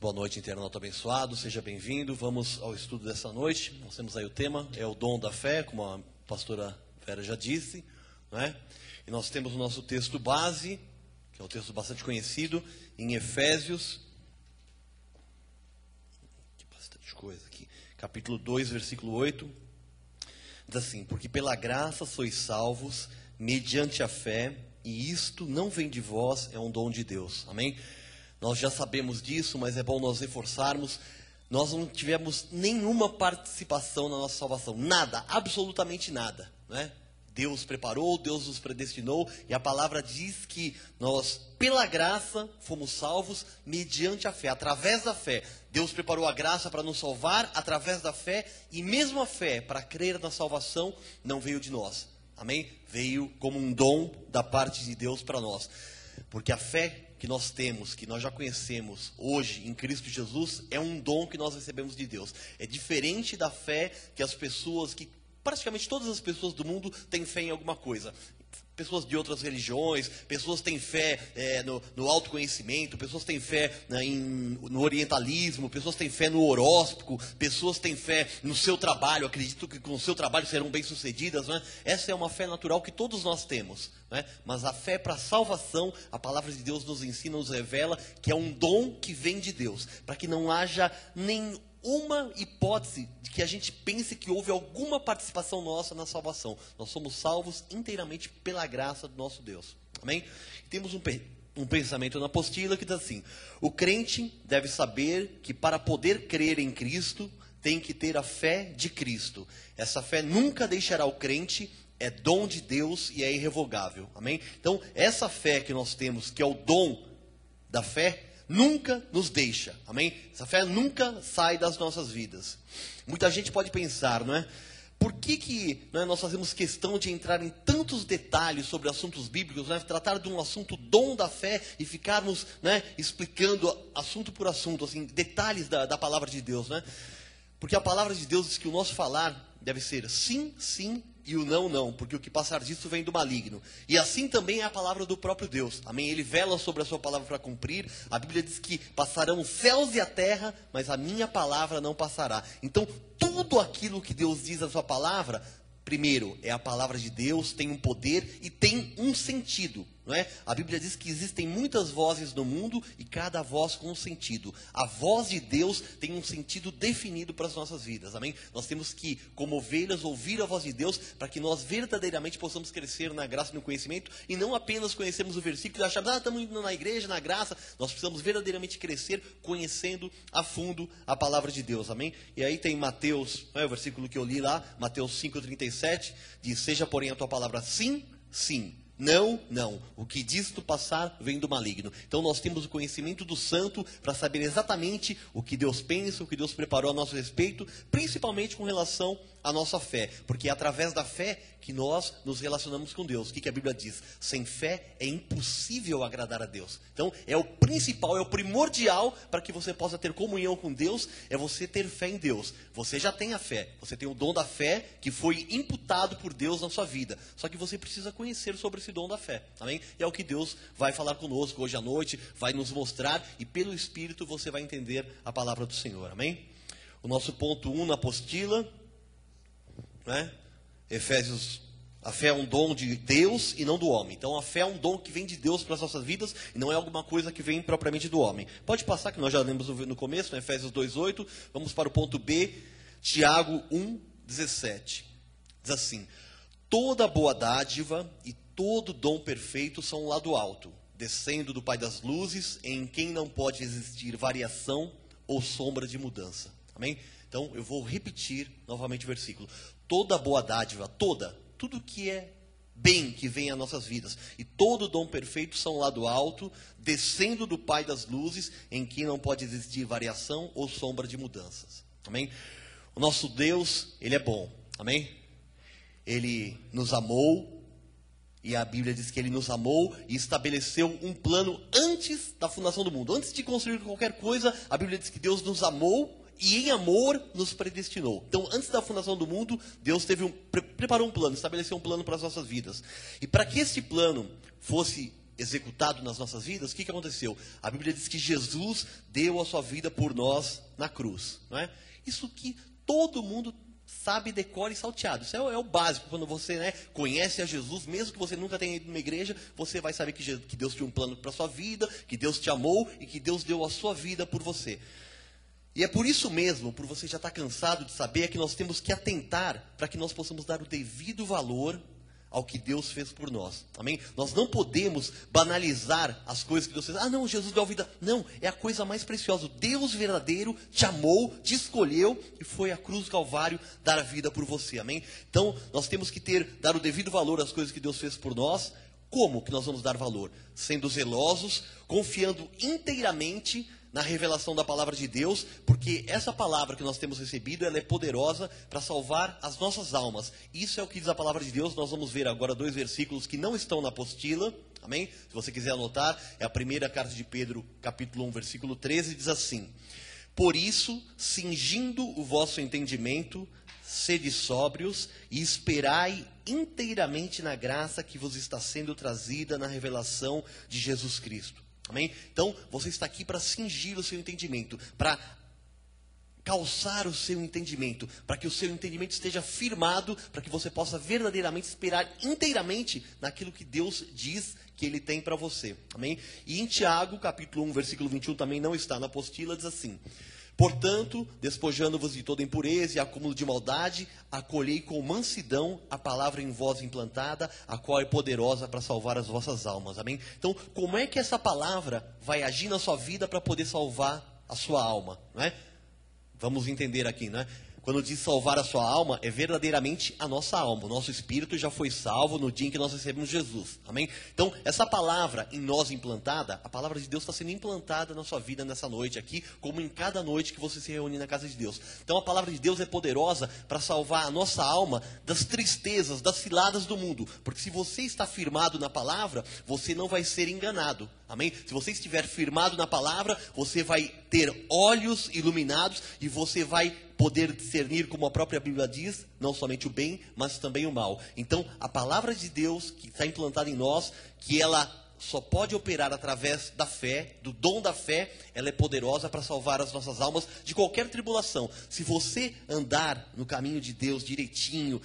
Boa noite, internauta abençoado, seja bem-vindo. Vamos ao estudo dessa noite. Nós temos aí o tema, é o dom da fé, como a pastora Vera já disse, né? E nós temos o nosso texto base, que é um texto bastante conhecido, em Efésios, bastante coisa aqui, capítulo 2, versículo 8, diz assim: porque pela graça sois salvos, mediante a fé, e isto não vem de vós, é um dom de Deus. Amém? Nós já sabemos disso, mas é bom nós reforçarmos. Nós não tivemos nenhuma participação na nossa salvação. Nada, absolutamente nada, né? Deus preparou, Deus nos predestinou. E a palavra diz que nós, pela graça, fomos salvos mediante a fé. Através da fé. Deus preparou a graça para nos salvar através da fé. E mesmo a fé, para crer na salvação, não veio de nós. Amém? Veio como um dom da parte de Deus para nós. Porque a fé que nós temos, que nós já conhecemos hoje em Cristo Jesus, é um dom que nós recebemos de Deus. É diferente da fé que as pessoas, que praticamente todas as pessoas do mundo têm fé em alguma coisa. Pessoas de outras religiões, pessoas têm fé no autoconhecimento, pessoas têm fé no orientalismo, pessoas têm fé no horóscopo, pessoas têm fé no seu trabalho, acreditam que com o seu trabalho serão bem-sucedidas, né? Essa é uma fé natural que todos nós temos, né? Mas a fé para a salvação, a palavra de Deus nos ensina, nos revela que é um dom que vem de Deus, para que não haja nenhuma hipótese de que a gente pense que houve alguma participação nossa na salvação. Nós somos salvos inteiramente pela graça do nosso Deus. Amém? Temos um pensamento na apostila que diz assim: o crente deve saber que para poder crer em Cristo, tem que ter a fé de Cristo. Essa fé nunca deixará o crente, é dom de Deus e é irrevogável. Amém? Então, essa fé que nós temos, que é o dom da fé, nunca nos deixa, amém? Essa fé nunca sai das nossas vidas. Muita gente pode pensar, não é? Por que nós fazemos questão de entrar em tantos detalhes sobre assuntos bíblicos, né? Tratar de um assunto dom da fé e ficarmos, né, explicando assunto por assunto, assim, detalhes da palavra de Deus, né? Porque a palavra de Deus diz que o nosso falar deve ser sim, sim, e o não, não, porque o que passar disso vem do maligno. E assim também é a palavra do próprio Deus. Amém? Ele vela sobre a sua palavra para cumprir. A Bíblia diz que passarão os céus e a terra, mas a minha palavra não passará. Então, tudo aquilo que Deus diz na sua palavra, primeiro, é a palavra de Deus, tem um poder e tem um sentido. Não é? A Bíblia diz que existem muitas vozes no mundo e cada voz com um sentido. A voz de Deus tem um sentido definido para as nossas vidas. Amém? Nós temos que, como ovelhas, ouvir a voz de Deus para que nós verdadeiramente possamos crescer na graça e no conhecimento e não apenas conhecermos o versículo e acharmos, estamos indo na igreja, na graça. Nós precisamos verdadeiramente crescer conhecendo a fundo a palavra de Deus. Amém? E aí tem Mateus, o versículo que eu li lá, Mateus 5,37, diz: seja porém a tua palavra sim, sim. Não, não. O que diz tu passar vem do maligno. Então nós temos o conhecimento do santo para saber exatamente o que Deus pensa, o que Deus preparou a nosso respeito, principalmente com relação à nossa fé. Porque é através da fé que nós nos relacionamos com Deus. O que a Bíblia diz? Sem fé é impossível agradar a Deus. Então é o principal, é o primordial para que você possa ter comunhão com Deus, é você ter fé em Deus. Você já tem a fé, você tem o dom da fé que foi imputado por Deus na sua vida. Só que você precisa conhecer sobre esse dom da fé, amém? E é o que Deus vai falar conosco hoje à noite, vai nos mostrar, e pelo Espírito você vai entender a palavra do Senhor, amém? O nosso ponto 1 na apostila, né? Efésios, a fé é um dom de Deus e não do homem. Então a fé é um dom que vem de Deus para as nossas vidas e não é alguma coisa que vem propriamente do homem. Pode passar, que nós já lemos no começo, né? Efésios 2,8, vamos para o ponto B, Tiago 1,17, diz assim: toda boa dádiva e todo dom perfeito são lá do alto, descendo do Pai das luzes, em quem não pode existir variação ou sombra de mudança. Amém? Então, eu vou repetir novamente o versículo. Toda boa dádiva, tudo que é bem que vem às nossas vidas, e todo dom perfeito são lá do alto, descendo do Pai das luzes, em quem não pode existir variação ou sombra de mudanças. Amém? O nosso Deus, Ele é bom. Amém? Ele nos amou. E a Bíblia diz que Ele nos amou e estabeleceu um plano antes da fundação do mundo. Antes de construir qualquer coisa, a Bíblia diz que Deus nos amou e em amor nos predestinou. Então, antes da fundação do mundo, Deus preparou um plano, estabeleceu um plano para as nossas vidas. E para que esse plano fosse executado nas nossas vidas, o que aconteceu? A Bíblia diz que Jesus deu a sua vida por nós na cruz. Não é? Isso que todo mundo sabe, decora e salteado. Isso é o básico. Quando você conhece a Jesus, mesmo que você nunca tenha ido numa igreja, você vai saber que Deus tinha um plano para a sua vida, que Deus te amou e que Deus deu a sua vida por você. E é por isso mesmo, por você já estar cansado de saber, é que nós temos que atentar para que nós possamos dar o devido valor ao que Deus fez por nós. Amém? Nós não podemos banalizar as coisas que Deus fez. Não, Jesus deu a vida. Não, é a coisa mais preciosa. O Deus verdadeiro te amou, te escolheu e foi à cruz do Calvário dar a vida por você. Amém? Então, nós temos que dar o devido valor às coisas que Deus fez por nós. Como que nós vamos dar valor? Sendo zelosos, confiando inteiramente na revelação da palavra de Deus, porque essa palavra que nós temos recebido, ela é poderosa para salvar as nossas almas. Isso é o que diz a palavra de Deus. Nós vamos ver agora 2 versículos que não estão na apostila, amém? Se você quiser anotar, é a primeira carta de Pedro, capítulo 1, versículo 13, diz assim: por isso, cingindo o vosso entendimento, sede sóbrios e esperai inteiramente na graça que vos está sendo trazida na revelação de Jesus Cristo. Amém? Então, você está aqui para cingir o seu entendimento, para calçar o seu entendimento, para que o seu entendimento esteja firmado, para que você possa verdadeiramente esperar inteiramente naquilo que Deus diz que Ele tem para você. Amém? E em Tiago, capítulo 1, versículo 21, também não está na apostila, diz assim: portanto, despojando-vos de toda impureza e acúmulo de maldade, acolhei com mansidão a palavra em vós implantada, a qual é poderosa para salvar as vossas almas. Amém? Então, como é que essa palavra vai agir na sua vida para poder salvar a sua alma? Não é? Vamos entender aqui, não é? Quando diz salvar a sua alma, é verdadeiramente a nossa alma. O nosso espírito já foi salvo no dia em que nós recebemos Jesus. Amém? Então, essa palavra em nós implantada, a palavra de Deus está sendo implantada na sua vida nessa noite aqui, como em cada noite que você se reúne na casa de Deus. Então, a palavra de Deus é poderosa para salvar a nossa alma das tristezas, das ciladas do mundo. Porque se você está firmado na palavra, você não vai ser enganado. Amém? Se você estiver firmado na palavra, você vai ter olhos iluminados e você vai poder discernir, como a própria Bíblia diz, não somente o bem, mas também o mal. Então, a palavra de Deus que está implantada em nós, que ela só pode operar através da fé, do dom da fé, ela é poderosa para salvar as nossas almas de qualquer tribulação. Se você andar no caminho de Deus direitinho,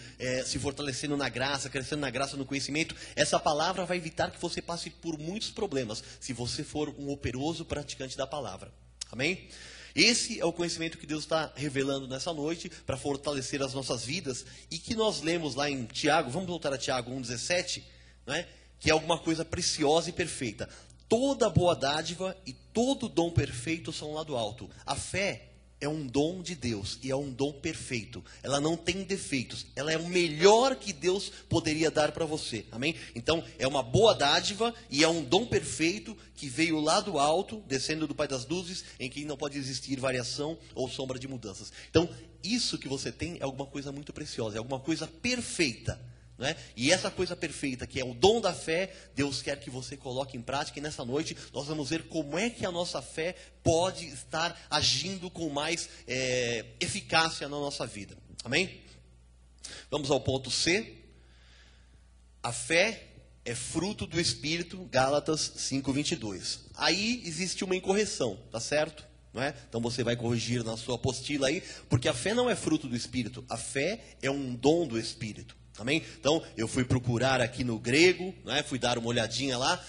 se fortalecendo na graça, crescendo na graça, no conhecimento, essa palavra vai evitar que você passe por muitos problemas, se você for um operoso praticante da palavra. Amém? Esse é o conhecimento que Deus está revelando nessa noite para fortalecer as nossas vidas e que nós lemos lá em Tiago. Vamos voltar a Tiago 1,17, não é? Que é alguma coisa preciosa e perfeita. Toda boa dádiva e todo dom perfeito são lá do alto. A fé é um dom de Deus e é um dom perfeito. Ela não tem defeitos. Ela é o melhor que Deus poderia dar para você. Amém? Então, é uma boa dádiva e é um dom perfeito que veio lá do alto, descendo do Pai das Luzes, em que não pode existir variação ou sombra de mudanças. Então, isso que você tem é alguma coisa muito preciosa, é alguma coisa perfeita. Não é? E essa coisa perfeita, que é o dom da fé, Deus quer que você coloque em prática. E nessa noite nós vamos ver como é que a nossa fé pode estar agindo com mais eficácia na nossa vida. Amém? Vamos ao ponto C. A fé é fruto do Espírito, Gálatas 5:22. Aí existe uma incorreção, tá certo? Não é? Então você vai corrigir na sua apostila aí, porque a fé não é fruto do Espírito, a fé é um dom do Espírito. Amém? Então, eu fui procurar aqui no grego, né? Fui dar uma olhadinha lá.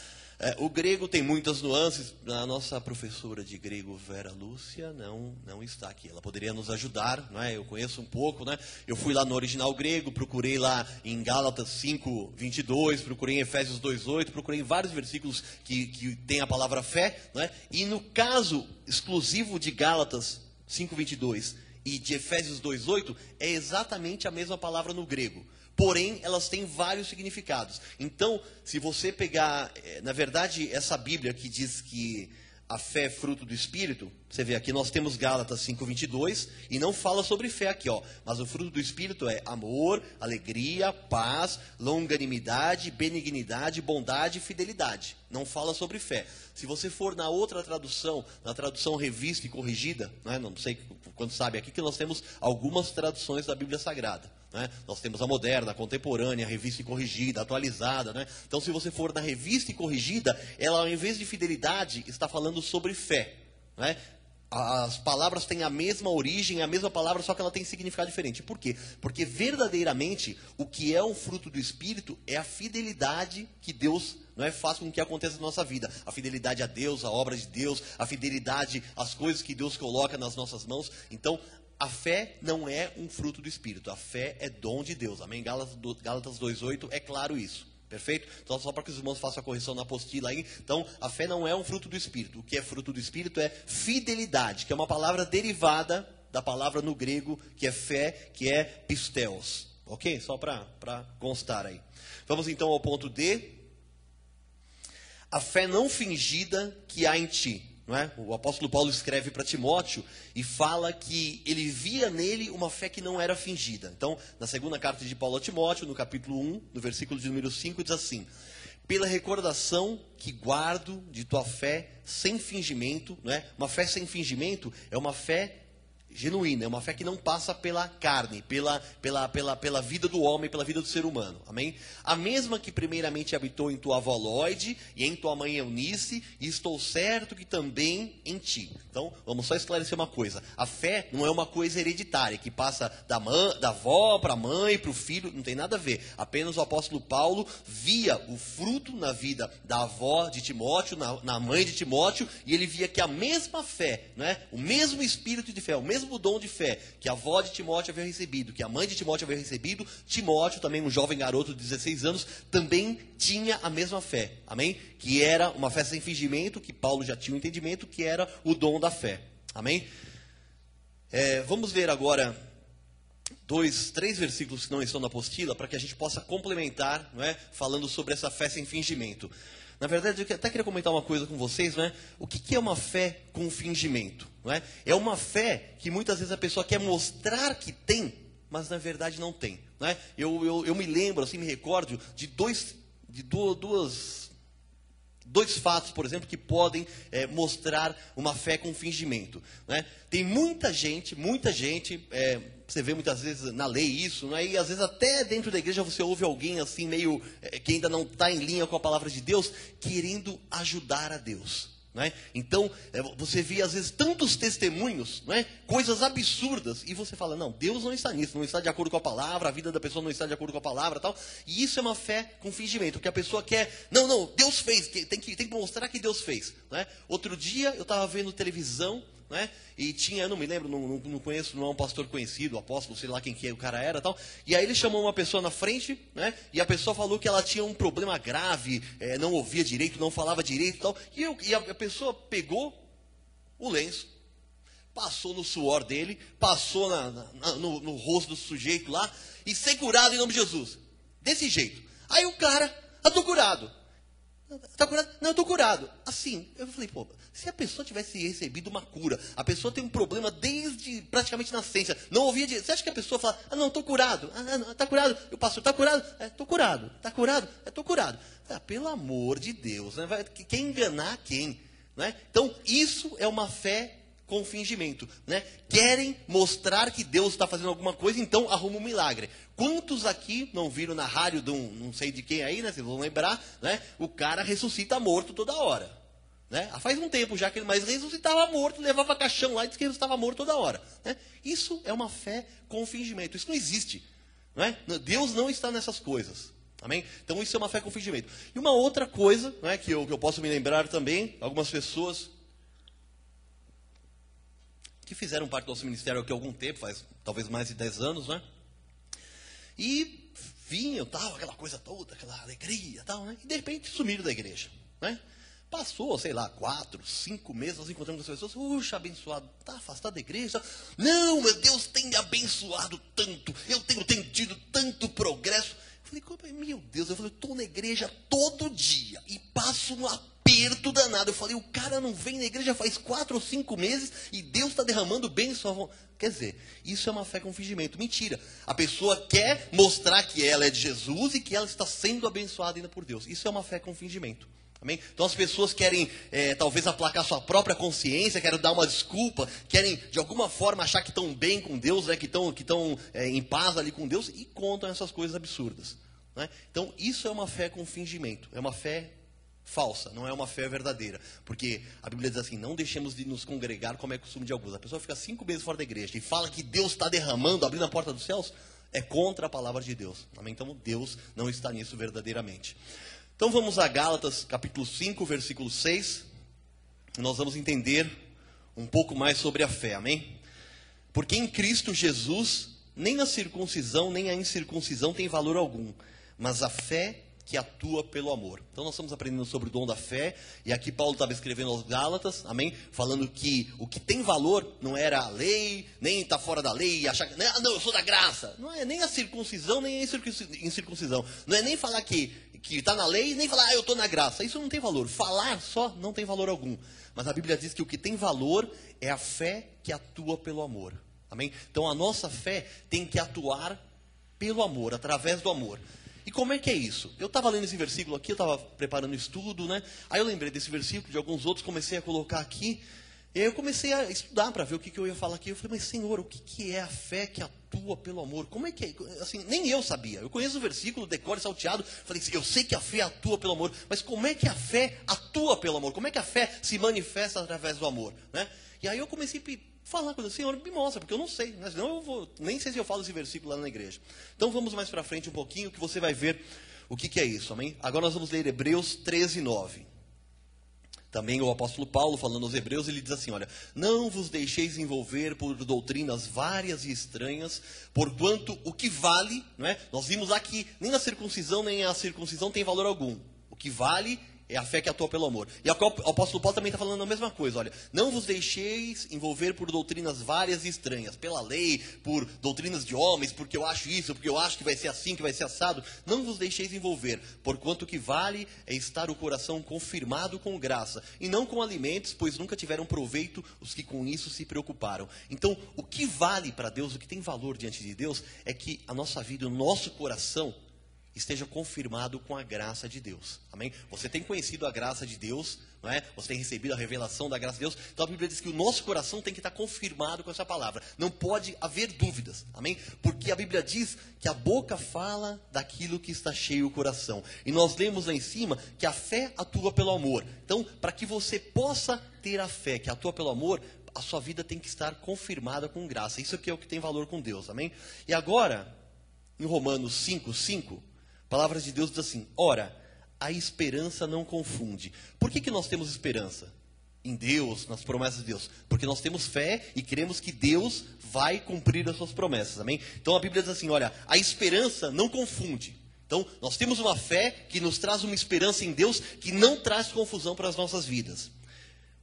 O grego tem muitas nuances. A nossa professora de grego, Vera Lúcia, não está aqui. Ela poderia nos ajudar, não é? Eu conheço um pouco, né? Eu fui lá no original grego, procurei lá em Gálatas 5:22, procurei em Efésios 2:8, procurei em vários versículos que tem a palavra fé, não é? E no caso exclusivo de Gálatas 5:22 e de Efésios 2:8, é exatamente a mesma palavra no grego. Porém, elas têm vários significados. Então, se você pegar, na verdade, essa Bíblia que diz que a fé é fruto do Espírito, você vê aqui, nós temos Gálatas 5:22, e não fala sobre fé aqui, ó. Mas o fruto do Espírito é amor, alegria, paz, longanimidade, benignidade, bondade e fidelidade. Não fala sobre fé. Se você for na outra tradução, na tradução revista e corrigida, não sei quanto sabe aqui, que nós temos algumas traduções da Bíblia Sagrada. né? Nós temos a moderna, a contemporânea, a revista e corrigida, atualizada, né? Então, se você for na revista e corrigida, ela, ao invés de fidelidade, está falando sobre fé, né? As palavras têm a mesma origem, a mesma palavra, só que ela tem significado diferente. Por quê? Porque verdadeiramente o que é um fruto do Espírito é a fidelidade que Deus, não é, faz com que aconteça na nossa vida. A fidelidade a Deus, a obra de Deus, a fidelidade às coisas que Deus coloca nas nossas mãos. Então, a fé não é um fruto do Espírito, a fé é dom de Deus. Amém? Gálatas 2,8 é claro isso. Perfeito? Então, só para que os irmãos façam a correção na apostila aí. Então, a fé não é um fruto do Espírito. O que é fruto do Espírito é fidelidade, que é uma palavra derivada da palavra no grego, que é fé, que é pisteos. Ok? Só para constar aí. Vamos então ao ponto D. A fé não fingida que há em ti. Não é? O apóstolo Paulo escreve para Timóteo e fala que ele via nele uma fé que não era fingida. Então, na segunda carta de Paulo a Timóteo, no capítulo 1, no versículo de número 5, diz assim: pela recordação que guardo de tua fé sem fingimento, não é? Uma fé sem fingimento é uma fé genuína, é uma fé que não passa pela carne, pela vida do homem, pela vida do ser humano, amém? A mesma que primeiramente habitou em tua avó Lóide e em tua mãe Eunice, e estou certo que também em ti. Então, vamos só esclarecer uma coisa, a fé não é uma coisa hereditária, que passa da avó para a mãe, para o filho, não tem nada a ver, apenas o apóstolo Paulo via o fruto na vida da avó de Timóteo, na mãe de Timóteo, e ele via que a mesma fé, né, o mesmo espírito de fé, o mesmo dom de fé que a avó de Timóteo havia recebido, que a mãe de Timóteo havia recebido, Timóteo, também um jovem garoto de 16 anos, também tinha a mesma fé, amém? Que era uma fé sem fingimento, que Paulo já tinha o entendimento, que era o dom da fé, amém? Vamos ver agora 3 versículos que não estão na apostila, para que a gente possa complementar, não é? Falando sobre essa fé sem fingimento. Na verdade, eu até queria comentar uma coisa com vocês, não é? O que é uma fé com fingimento? Não é? É uma fé que muitas vezes a pessoa quer mostrar que tem, mas na verdade não tem. Não é? Eu me lembro, assim, me recordo de dois fatos, por exemplo, que podem mostrar uma fé com fingimento. Né? Tem muita gente, você vê muitas vezes na lei isso, né? E às vezes até dentro da igreja você ouve alguém assim meio que ainda não está em linha com a palavra de Deus, querendo ajudar a Deus. Né? Então, você vê às vezes tantos testemunhos, né? Coisas absurdas, e você fala, não, Deus não está nisso, não está de acordo com a palavra, a vida da pessoa não está de acordo com a palavra, tal. E isso é uma fé com fingimento, porque a pessoa quer, não, Deus fez, tem que mostrar que Deus fez. Né? Outro dia eu estava vendo televisão, né? E tinha, eu não me lembro, não conheço, não é um pastor conhecido, apóstolo, sei lá quem que o cara era, tal. E aí ele chamou uma pessoa na frente, né? E a pessoa falou que ela tinha um problema grave, não ouvia direito, não falava direito, tal. E a pessoa pegou o lenço, passou no suor dele, passou no rosto do sujeito lá e ser curado em nome de Jesus. Desse jeito. Aí o cara, eu tô curado. Está curado? Não, eu estou curado. Assim, eu falei, pô, se a pessoa tivesse recebido uma cura, a pessoa tem um problema desde praticamente nascença, não ouvia direito. Você acha que a pessoa fala, não, estou curado. Não, está curado. O pastor, está curado? Estou curado. Está curado? Estou curado. Pelo amor de Deus, né? Quer enganar quem? Né? Então, isso é uma fé com fingimento, né? Querem mostrar que Deus está fazendo alguma coisa, então arruma um milagre. Quantos aqui não viram na rádio de não sei de quem aí, né? Vocês vão lembrar, né? O cara ressuscita morto toda hora, né? Faz um tempo já que ele mais ressuscitava morto, levava caixão lá e disse que ele estava morto toda hora, né? Isso é uma fé com fingimento. Isso não existe, não é? Deus não está nessas coisas. Amém? Então isso é uma fé com fingimento. E uma outra coisa, né, que eu posso me lembrar também, algumas pessoas que fizeram parte do nosso ministério aqui há algum tempo, faz talvez mais de 10 anos, né? E vinham, tal, aquela coisa toda, aquela alegria, tal, né? E de repente sumiram da igreja, né? Passou, sei lá, 4, 5 meses, nós encontramos com as pessoas, puxa, abençoado, está afastado da igreja? Não, meu Deus tem me abençoado tanto, eu tenho tido tanto progresso. Eu falei, meu Deus, eu estou na igreja todo dia e passo um aperto danado. Eu falei, o cara não vem na igreja faz 4 ou 5 meses e Deus está derramando bênção. Quer dizer, isso é uma fé com fingimento. Mentira. A pessoa quer mostrar que ela é de Jesus e que ela está sendo abençoada ainda por Deus. Isso é uma fé com fingimento. Amém? Então as pessoas querem talvez aplacar sua própria consciência, querem dar uma desculpa, querem de alguma forma achar que estão bem com Deus, né? que estão em paz ali com Deus e contam essas coisas absurdas. Né? Então isso é uma fé com fingimento, é uma fé falsa, não é uma fé verdadeira. Porque a Bíblia diz assim, não deixemos de nos congregar como é costume de alguns. A pessoa fica 5 meses fora da igreja e fala que Deus está derramando, abrindo a porta dos céus, é contra a palavra de Deus. Amém? Então Deus não está nisso verdadeiramente. Então vamos a Gálatas, capítulo 5, versículo 6. Nós vamos entender um pouco mais sobre a fé, amém? Porque em Cristo Jesus, nem a circuncisão, nem a incircuncisão tem valor algum, mas a fé que atua pelo amor. Então nós estamos aprendendo sobre o dom da fé, e aqui Paulo estava escrevendo aos Gálatas, amém? Falando que o que tem valor não era a lei, nem estar fora da lei, e achar que, não, eu sou da graça. Não é nem a circuncisão, nem a incircuncisão. Não é nem falar que está na lei, nem falar, eu estou na graça. Isso não tem valor. Falar só não tem valor algum. Mas a Bíblia diz que o que tem valor é a fé que atua pelo amor. Amém? Então a nossa fé tem que atuar pelo amor, através do amor. E como é que é isso? Eu estava lendo esse versículo aqui, eu estava preparando o estudo, né? Aí eu lembrei desse versículo, de alguns outros, comecei a colocar aqui. E aí eu comecei a estudar para ver o que eu ia falar aqui. Eu falei, mas Senhor, o que é a fé que atua pelo amor? Como é que é? Assim, nem eu sabia. Eu conheço o versículo, decoro salteado. Falei, eu sei que a fé atua pelo amor. Mas como é que a fé atua pelo amor? Como é que a fé se manifesta através do amor? Né? E aí eu comecei a falar com o Senhor, me mostra, porque eu não sei. Né? Senão eu vou, nem sei se eu falo esse versículo lá na igreja. Então vamos mais para frente um pouquinho, que você vai ver o que é isso. Amém? Agora nós vamos ler Hebreus 13, 9. Também o apóstolo Paulo, falando aos Hebreus, ele diz assim, olha, não vos deixeis envolver por doutrinas várias e estranhas, porquanto o que vale, não é? Nós vimos lá que nem a circuncisão nem a circuncisão tem valor algum. O que vale é a fé que atua pelo amor. E o apóstolo Paulo também está falando a mesma coisa, olha, não vos deixeis envolver por doutrinas várias e estranhas, pela lei, por doutrinas de homens, porque eu acho isso, porque eu acho que vai ser assim, que vai ser assado, não vos deixeis envolver, porquanto o que vale é estar o coração confirmado com graça, e não com alimentos, pois nunca tiveram proveito os que com isso se preocuparam. Então, o que vale para Deus, o que tem valor diante de Deus, é que a nossa vida, o nosso coração, esteja confirmado com a graça de Deus. Amém? Você tem conhecido a graça de Deus, não é? Você tem recebido a revelação da graça de Deus. Então a Bíblia diz que o nosso coração tem que estar confirmado com essa palavra. Não pode haver dúvidas. Amém? Porque a Bíblia diz que a boca fala daquilo que está cheio o coração. E nós lemos lá em cima que a fé atua pelo amor. Então, para que você possa ter a fé que atua pelo amor, a sua vida tem que estar confirmada com graça. Isso aqui é o que tem valor com Deus. Amém? E agora, em Romanos 5:5, a palavra de Deus diz assim, ora, a esperança não confunde. Por que nós temos esperança? Em Deus, nas promessas de Deus. Porque nós temos fé e cremos que Deus vai cumprir as suas promessas. Amém? Então a Bíblia diz assim, olha, a esperança não confunde. Então nós temos uma fé que nos traz uma esperança em Deus que não traz confusão para as nossas vidas.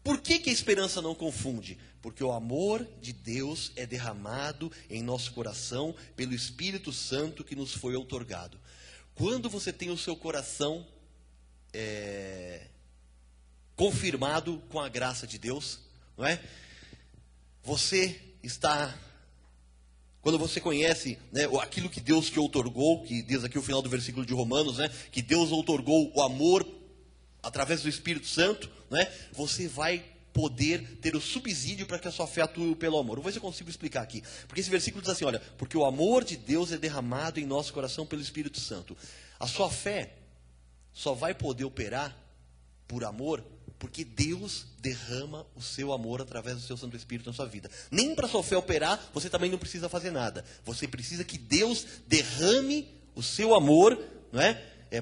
Por que a esperança não confunde? Porque o amor de Deus é derramado em nosso coração pelo Espírito Santo que nos foi outorgado. Quando você tem o seu coração confirmado com a graça de Deus, não é? Você está, quando você conhece, né, aquilo que Deus te outorgou, que diz aqui o final do versículo de Romanos, né, que Deus outorgou o amor através do Espírito Santo, né, você vai poder ter o subsídio para que a sua fé atue pelo amor. Vou ver se eu consigo explicar aqui. Porque esse versículo diz assim, olha, porque o amor de Deus é derramado em nosso coração pelo Espírito Santo. A sua fé só vai poder operar por amor, porque Deus derrama o seu amor através do seu Santo Espírito na sua vida. Nem para a sua fé operar, você também não precisa fazer nada. Você precisa que Deus derrame o seu amor, não é?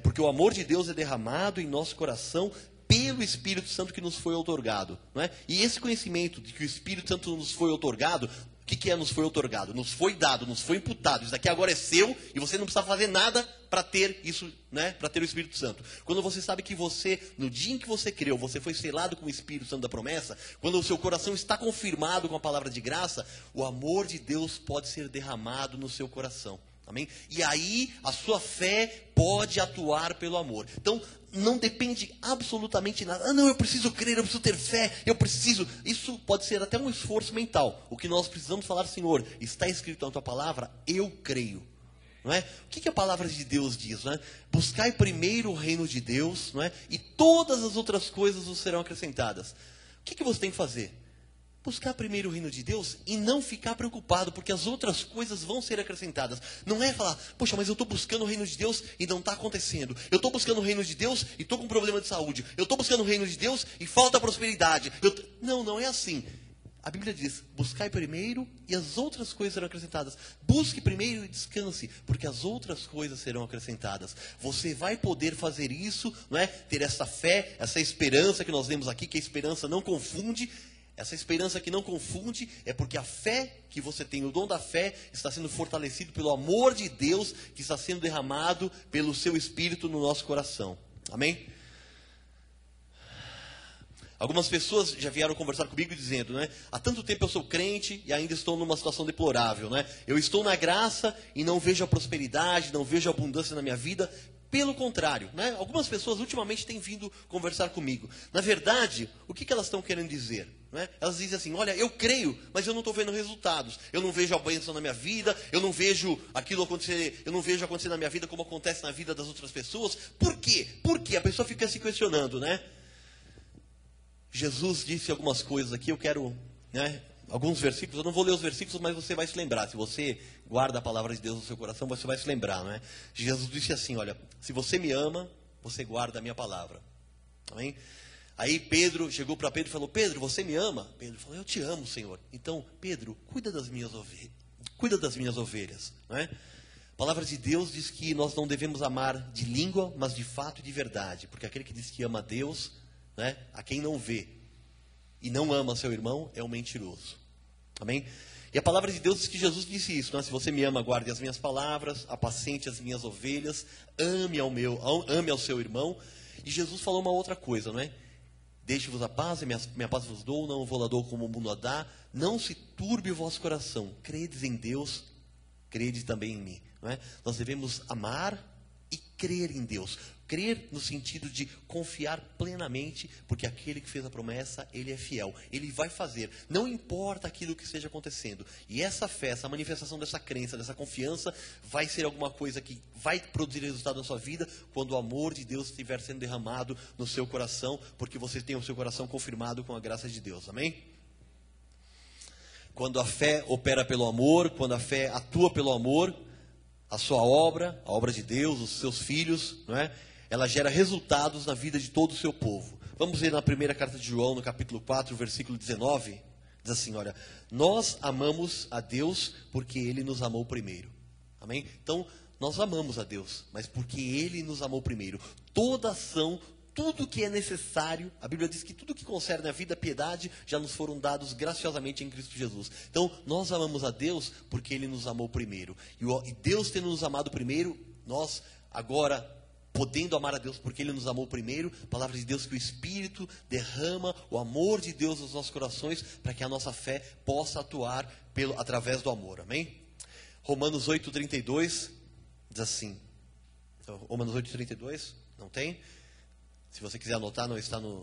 Porque o amor de Deus é derramado em nosso coração pelo Espírito Santo que nos foi outorgado, não é? E esse conhecimento de que o Espírito Santo nos foi outorgado, o que é nos foi outorgado? Nos foi dado, nos foi imputado. Isso daqui agora é seu e você não precisa fazer nada para ter isso, né? Para ter o Espírito Santo. Quando você sabe que você, no dia em que você creu, você foi selado com o Espírito Santo da promessa, quando o seu coração está confirmado com a palavra de graça, o amor de Deus pode ser derramado no seu coração. Amém? E aí a sua fé pode atuar pelo amor. Então, não depende absolutamente nada. Ah, não, eu preciso crer, eu preciso ter fé, eu preciso. Isso pode ser até um esforço mental. O que nós precisamos falar, Senhor, está escrito na tua palavra, eu creio. Não é? O que a palavra de Deus diz? Não é? Buscai primeiro o reino de Deus, não é? E todas as outras coisas vos serão acrescentadas. O que você tem que fazer? Buscar primeiro o reino de Deus e não ficar preocupado, porque as outras coisas vão ser acrescentadas. Não é falar, poxa, mas eu estou buscando o reino de Deus e não está acontecendo. Eu estou buscando o reino de Deus e estou com problema de saúde. Eu estou buscando o reino de Deus e falta prosperidade. Não é assim. A Bíblia diz, buscai primeiro e as outras coisas serão acrescentadas. Busque primeiro e descanse, porque as outras coisas serão acrescentadas. Você vai poder fazer isso, não é? Ter essa fé, essa esperança que nós vemos aqui, que a esperança não confunde. Essa esperança que não confunde é porque a fé que você tem, o dom da fé, está sendo fortalecido pelo amor de Deus que está sendo derramado pelo seu Espírito no nosso coração. Amém? Algumas pessoas já vieram conversar comigo dizendo, né? Há tanto tempo eu sou crente e ainda estou numa situação deplorável, né? Eu estou na graça e não vejo a prosperidade, não vejo a abundância na minha vida. Pelo contrário, né? Algumas pessoas ultimamente têm vindo conversar comigo. Na verdade, o que elas estão querendo dizer? Né? Elas dizem assim, olha, eu creio, mas eu não estou vendo resultados. Eu não vejo a bênção na minha vida, eu não vejo aquilo acontecer, eu não vejo acontecer na minha vida como acontece na vida das outras pessoas. Por quê? Porque a pessoa fica se questionando, né? Jesus disse algumas coisas aqui, eu quero, né, alguns versículos, eu não vou ler os versículos, mas você vai se lembrar. Se você guarda a palavra de Deus no seu coração, você vai se lembrar, né? Jesus disse assim, olha, se você me ama, você guarda a minha palavra. Amém? Aí Pedro chegou para Pedro e falou, Pedro, você me ama? Pedro falou, eu te amo, Senhor. Então, Pedro, cuida das minhas ovelhas. Não é? A palavra de Deus diz que nós não devemos amar de língua, mas de fato e de verdade. Porque aquele que diz que ama a Deus, né, a quem não vê e não ama seu irmão, é um mentiroso. Amém? E a palavra de Deus diz que Jesus disse isso, né? Se você me ama, guarde as minhas palavras, apacente as minhas ovelhas, ame ao seu irmão. E Jesus falou uma outra coisa, não é? Deixe-vos a paz, minha paz vos dou, não vou lá dou como o mundo a dá. Não se turbe o vosso coração. Credes em Deus, crede também em mim. Não é? Nós devemos amar e crer em Deus. Crer no sentido de confiar plenamente, porque aquele que fez a promessa, ele é fiel. Ele vai fazer, não importa aquilo que esteja acontecendo. E essa fé, essa manifestação dessa crença, dessa confiança, vai ser alguma coisa que vai produzir resultado na sua vida, quando o amor de Deus estiver sendo derramado no seu coração, porque você tem o seu coração confirmado com a graça de Deus. Amém? Quando a fé opera pelo amor, quando a fé atua pelo amor, a sua obra, a obra de Deus, os seus filhos, não é? Ela gera resultados na vida de todo o seu povo. Vamos ver na primeira carta de João, no capítulo 4, versículo 19. Diz assim, olha, nós amamos a Deus porque Ele nos amou primeiro. Amém? Então, nós amamos a Deus, mas porque Ele nos amou primeiro. Toda ação, tudo que é necessário, a Bíblia diz que tudo que concerne a vida, a piedade, já nos foram dados graciosamente em Cristo Jesus. Então, nós amamos a Deus porque Ele nos amou primeiro. E Deus tendo nos amado primeiro, nós agora, podendo amar a Deus porque Ele nos amou primeiro, a palavra de Deus que o Espírito derrama o amor de Deus nos nossos corações, para que a nossa fé possa atuar através do amor. Amém? Romanos 8,32 diz assim, Romanos 8,32, não tem? Se você quiser anotar, não está na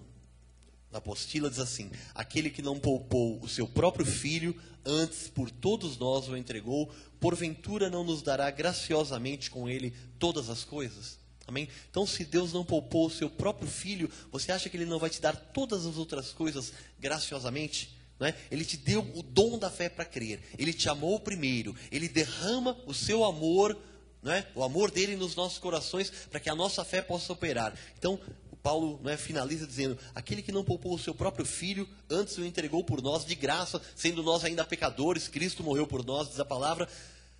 apostila, diz assim, aquele que não poupou o seu próprio filho, antes por todos nós o entregou, porventura não nos dará graciosamente com ele todas as coisas? Amém? Então, se Deus não poupou o seu próprio filho, você acha que Ele não vai te dar todas as outras coisas graciosamente? Não é? Ele te deu o dom da fé para crer. Ele te amou primeiro. Ele derrama o seu amor, não é? O amor dele nos nossos corações, para que a nossa fé possa operar. Então, Paulo, não é, finaliza dizendo, aquele que não poupou o seu próprio filho, antes o entregou por nós de graça, sendo nós ainda pecadores, Cristo morreu por nós, diz a palavra,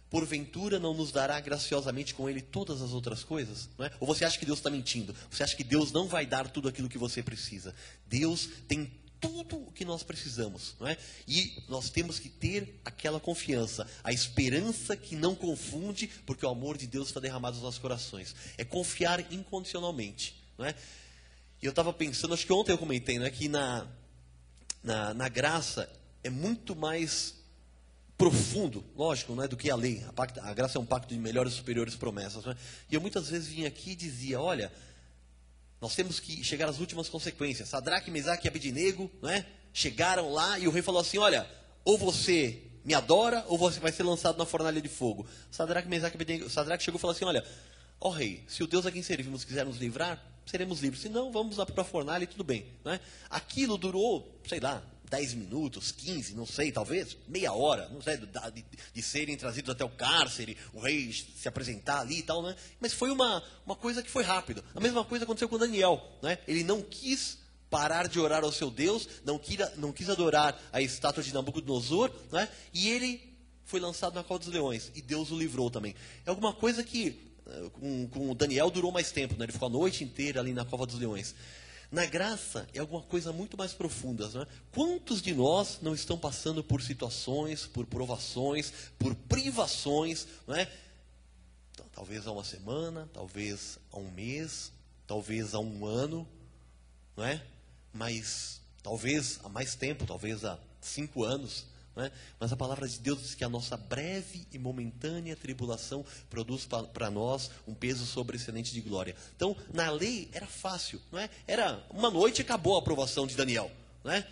porventura não nos dará graciosamente com Ele todas as outras coisas? Não é? Ou você acha que Deus está mentindo? Você acha que Deus não vai dar tudo aquilo que você precisa? Deus tem tudo o que nós precisamos, não é? E nós temos que ter aquela confiança, a esperança que não confunde, porque o amor de Deus está derramado nos nossos corações. É confiar incondicionalmente, não é? E eu estava pensando, acho que ontem eu comentei, né, que na graça é muito mais profundo, lógico, não é, do que a lei. A graça é um pacto de melhores e superiores promessas. Não é? E eu muitas vezes vinha aqui e dizia, olha, nós temos que chegar às últimas consequências. Sadraque, Mesaque e Abednego, não é, chegaram lá e o rei falou assim, olha, ou você Me adora ou você vai ser lançado na fornalha de fogo? Sadraque, Mesaque e Abednego. Sadraque chegou e falou assim, olha, ó rei, se o Deus a quem servimos quiser nos livrar, seremos livres. Se não, vamos lá para a fornalha e tudo bem. Né? Aquilo durou, sei lá, 10 minutos, 15, não sei, talvez, meia hora, não sei, de serem trazidos até o cárcere, o rei se apresentar ali e tal, né? Mas foi uma coisa que foi rápida. A mesma coisa aconteceu com Daniel, né? Ele não quis parar de orar ao seu Deus, não quis adorar a estátua de Nabucodonosor, né? E ele foi lançado na cova dos leões, e Deus o livrou também. É alguma coisa que com o Daniel durou mais tempo, né? Ele ficou a noite inteira ali na cova dos leões. Na graça é alguma coisa muito mais profunda, né? Quantos de nós não estão passando por situações, por provações, por privações, não é? Talvez há uma semana, talvez há um mês, talvez há um ano, não é? Mas talvez há mais tempo, talvez há 5 anos. Né? Mas a palavra de Deus diz que a nossa breve e momentânea tribulação produz para nós um peso sobreexcelente de glória. Então, na lei era fácil, não é? Era uma noite e acabou a aprovação de Daniel. Não é?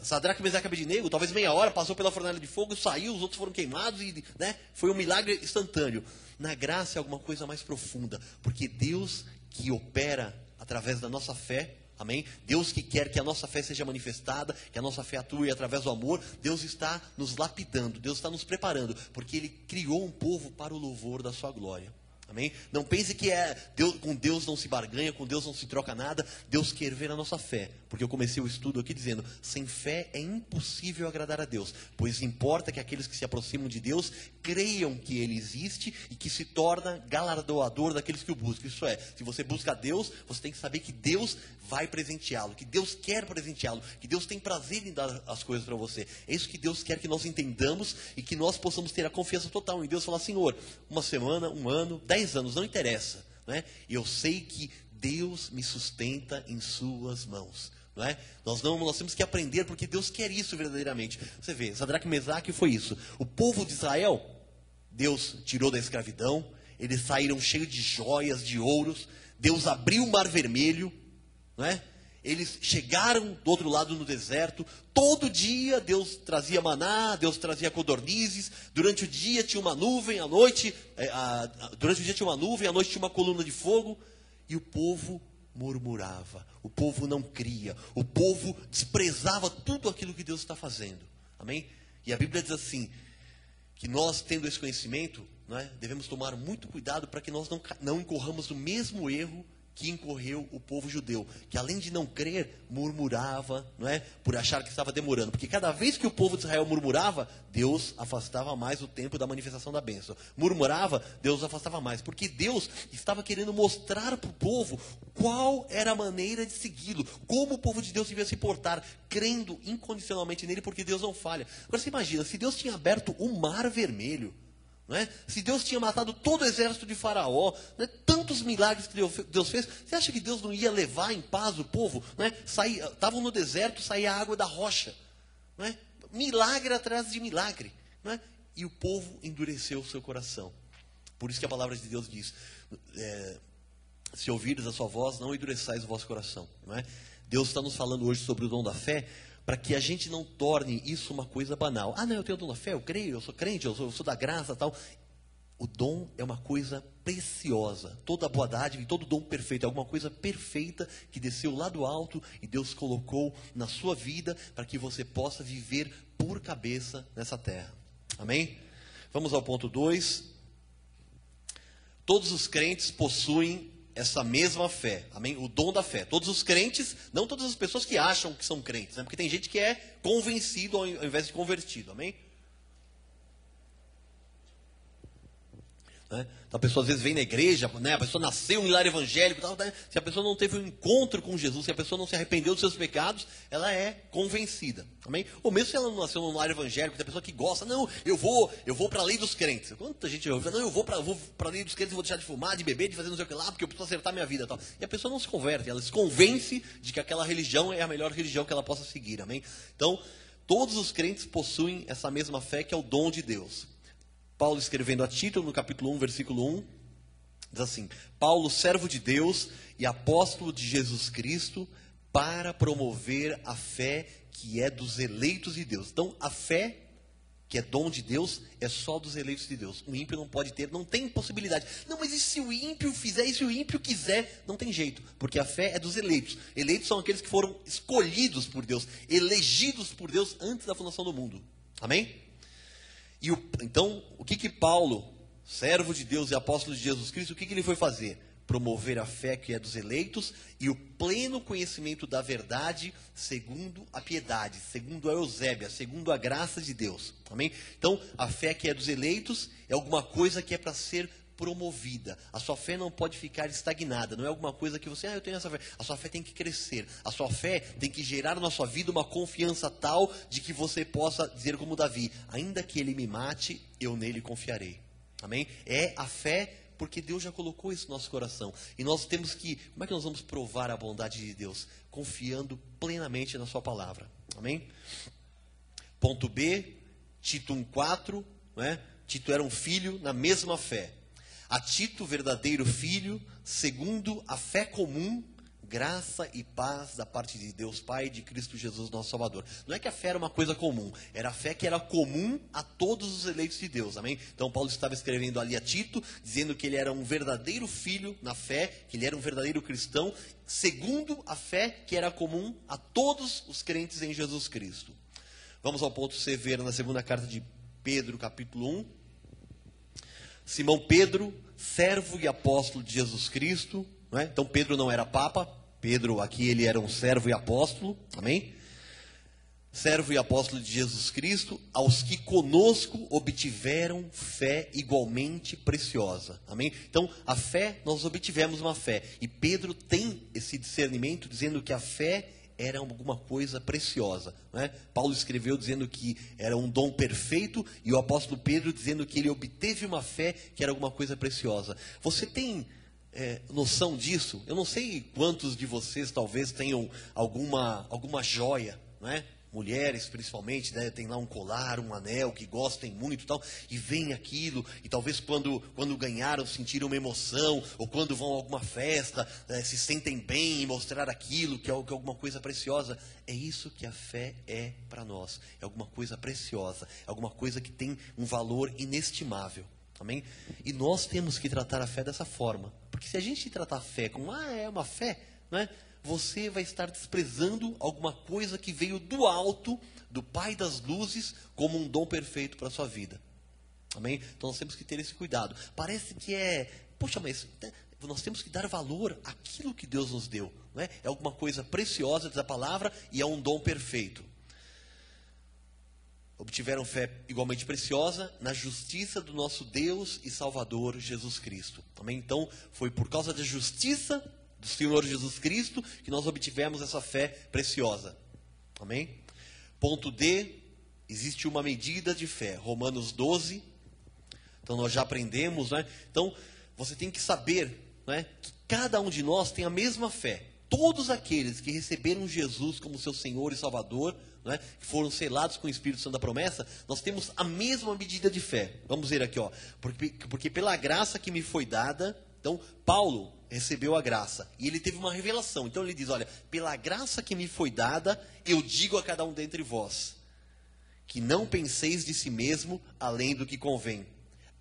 Sadraque, Mesaque e Abednego, talvez meia hora, passou pela fornalha de fogo, saiu, os outros foram queimados, e, né? Foi um milagre instantâneo. Na graça é alguma coisa mais profunda, porque Deus que opera através da nossa fé, amém? Deus que quer que a nossa fé seja manifestada, que a nossa fé atue através do amor, Deus está nos lapidando, Deus está nos preparando, porque Ele criou um povo para o louvor da sua glória. Amém? Não pense que com Deus não se barganha, com Deus não se troca nada. Deus quer ver a nossa fé. Porque eu comecei o estudo aqui dizendo, sem fé é impossível agradar a Deus. Pois importa que aqueles que se aproximam de Deus creiam que Ele existe e que se torna galardoador daqueles que o buscam. Isso é, se você busca a Deus, você tem que saber que Deus vai presenteá-lo, que Deus quer presenteá-lo, que Deus tem prazer em dar as coisas para você. É isso que Deus quer que nós entendamos e que nós possamos ter a confiança total em Deus. Falar, Senhor, uma semana, um ano, 10 anos, não interessa, né? Eu sei que Deus me sustenta em suas mãos, não é? Nós temos que aprender, porque Deus quer isso verdadeiramente. Você vê, Sadraque e Mesaque foi isso. O povo de Israel, Deus tirou da escravidão, eles saíram cheios de joias, de ouros, Deus abriu o mar vermelho, não é? Eles chegaram do outro lado no deserto, todo dia Deus trazia maná, Deus trazia codornizes, durante o dia tinha uma nuvem, à noite, durante o dia tinha uma nuvem, à noite tinha uma coluna de fogo, e o povo murmurava, o povo não cria, o povo desprezava tudo aquilo que Deus está fazendo, amém? E a Bíblia diz assim, que nós tendo esse conhecimento, não é, devemos tomar muito cuidado para que nós não incorramos no mesmo erro que incorreu o povo judeu, que além de não crer, murmurava, não é? Por achar que estava demorando, porque cada vez que o povo de Israel murmurava, Deus afastava mais o tempo da manifestação da bênção. Murmurava, Deus afastava mais, porque Deus estava querendo mostrar para o povo qual era a maneira de segui-lo, como o povo de Deus devia se portar, crendo incondicionalmente nele, porque Deus não falha. Agora você imagina, se Deus tinha aberto o mar vermelho, não é? Se Deus tinha matado todo o exército de Faraó, não é? Tantos milagres que Deus fez, você acha que Deus não ia levar em paz o povo? Estavam no deserto, saía água da rocha, não é? Milagre atrás de milagre, não é? E o povo endureceu o seu coração. Por isso que a palavra de Deus diz, se ouvires a sua voz, não endureçais o vosso coração, não é? Deus está nos falando hoje sobre o dom da fé, para que a gente não torne isso uma coisa banal. Ah, não, eu tenho o dom da fé, eu creio, eu sou crente, eu sou da graça, tal. O dom é uma coisa preciosa. Toda boa dádiva e todo dom perfeito é alguma coisa perfeita que desceu lá do alto e Deus colocou na sua vida para que você possa viver por cabeça nessa terra. Amém? Vamos ao ponto 2. Todos os crentes possuem essa mesma fé, amém? O dom da fé. Todos os crentes, não todas as pessoas que acham que são crentes, né? Porque tem gente que é convencido ao invés de convertido, amém? Né? Então a pessoa às vezes vem na igreja, né? A pessoa nasceu em lar evangélico, tal, né? Se a pessoa não teve um encontro com Jesus, se a pessoa não se arrependeu dos seus pecados, ela é convencida, amém? Ou mesmo se ela não nasceu num lar evangélico, tem a pessoa que gosta, não, eu vou para a lei dos crentes. Quanta gente ouve, não, eu vou para a lei dos crentes e vou deixar de fumar, de beber, de fazer não sei o que lá, porque eu preciso acertar minha vida, tal. E a pessoa não se converte, ela se convence de que aquela religião é a melhor religião que ela possa seguir, amém? Então, todos os crentes possuem essa mesma fé que é o dom de Deus. Paulo escrevendo a Tito, no capítulo 1, versículo 1, diz assim, Paulo, servo de Deus e apóstolo de Jesus Cristo, para promover a fé que é dos eleitos de Deus. Então, a fé que é dom de Deus, é só dos eleitos de Deus. O ímpio não pode ter, não tem possibilidade. Não, mas e se o ímpio fizer, e se o ímpio quiser? Não tem jeito, porque a fé é dos eleitos. Eleitos são aqueles que foram escolhidos por Deus, elegidos por Deus antes da fundação do mundo. Amém? Então, o que Paulo, servo de Deus e apóstolo de Jesus Cristo, o que ele foi fazer? Promover a fé que é dos eleitos e o pleno conhecimento da verdade segundo a piedade, segundo a Eusébia, segundo a graça de Deus. Amém? Então, a fé que é dos eleitos é alguma coisa que é para ser promovida. A sua fé não pode ficar estagnada. Não é alguma coisa que você, eu tenho essa fé. A sua fé tem que crescer. A sua fé tem que gerar na sua vida uma confiança tal de que você possa dizer como Davi, ainda que ele me mate, eu nele confiarei. Amém? É a fé porque Deus já colocou isso no nosso coração. E nós temos que, como é que nós vamos provar a bondade de Deus? Confiando plenamente na sua palavra. Amém? Ponto B, Tito 1,4, né? Tito era um filho na mesma fé. A Tito, verdadeiro filho, segundo a fé comum, graça e paz da parte de Deus Pai e de Cristo Jesus, nosso Salvador. Não é que a fé era uma coisa comum, era a fé que era comum a todos os eleitos de Deus, amém? Então Paulo estava escrevendo ali a Tito, dizendo que ele era um verdadeiro filho na fé, que ele era um verdadeiro cristão, segundo a fé que era comum a todos os crentes em Jesus Cristo. Vamos ao ponto severo na segunda carta de Pedro, capítulo 1. Simão Pedro, servo e apóstolo de Jesus Cristo, não é? Então Pedro não era papa, Pedro aqui ele era um servo e apóstolo, amém? Servo e apóstolo de Jesus Cristo, aos que conosco obtiveram fé igualmente preciosa, amém? Então a fé, nós obtivemos uma fé, e Pedro tem esse discernimento dizendo que a fé era alguma coisa preciosa, não é? Paulo escreveu dizendo que era um dom perfeito, e o apóstolo Pedro dizendo que ele obteve uma fé que era alguma coisa preciosa. Você tem noção disso? Eu não sei quantos de vocês talvez tenham alguma joia, não é? Mulheres principalmente, né, tem lá um colar, um anel que gostem muito e tal, e vem aquilo, e talvez quando ganharam sentiram uma emoção, ou quando vão a alguma festa, se sentem bem em mostrar aquilo, que é alguma coisa preciosa. É isso que a fé é para nós, é alguma coisa preciosa, é alguma coisa que tem um valor inestimável. Amém? E nós temos que tratar a fé dessa forma. Porque se a gente tratar a fé como, é uma fé, não é? Você vai estar desprezando alguma coisa que veio do alto, do Pai das luzes, como um dom perfeito para a sua vida. Amém? Então nós temos que ter esse cuidado. Parece que poxa, mas nós temos que dar valor àquilo que Deus nos deu. Não é? É alguma coisa preciosa, diz a palavra, e é um dom perfeito. Obtiveram fé igualmente preciosa na justiça do nosso Deus e Salvador Jesus Cristo. Amém? Então, foi por causa da justiça do Senhor Jesus Cristo que nós obtivemos essa fé preciosa. Amém? Ponto D, existe uma medida de fé. Romanos 12. Então, nós já aprendemos, né? Então, você tem que saber, né, que cada um de nós tem a mesma fé. Todos aqueles que receberam Jesus como seu Senhor e Salvador, né, que foram selados com o Espírito Santo da promessa, nós temos a mesma medida de fé. Vamos ver aqui, ó. Porque pela graça que me foi dada, então Paulo recebeu a graça e ele teve uma revelação. Então ele diz, olha, pela graça que me foi dada, eu digo a cada um dentre vós, que não penseis de si mesmo além do que convém.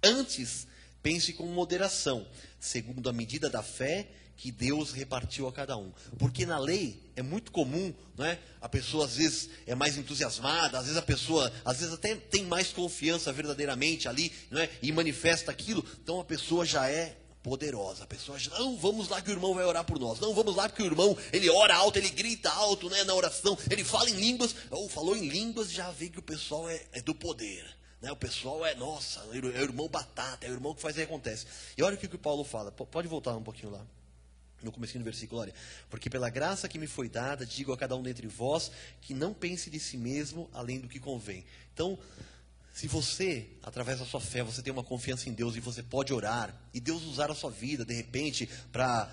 Antes, pense com moderação, segundo a medida da fé que Deus repartiu a cada um. Porque na lei é muito comum, não é? A pessoa às vezes é mais entusiasmada, às vezes a pessoa, às vezes até tem mais confiança verdadeiramente ali, não é? E manifesta aquilo, então a pessoa já é poderosa. A pessoa já, não, vamos lá que o irmão vai orar por nós. Não, vamos lá porque o irmão, ele ora alto, ele grita alto, né, na oração, ele fala em línguas, ou falou em línguas, já vê que o pessoal é do poder. Né? O pessoal nossa, é o irmão batata, é o irmão que faz e acontece. E olha o que o Paulo fala, pode voltar um pouquinho lá. No comecinho do versículo, olha, porque pela graça que me foi dada, digo a cada um dentre vós, que não pense de si mesmo além do que convém. Então, se você, através da sua fé, você tem uma confiança em Deus e você pode orar, e Deus usar a sua vida, de repente, para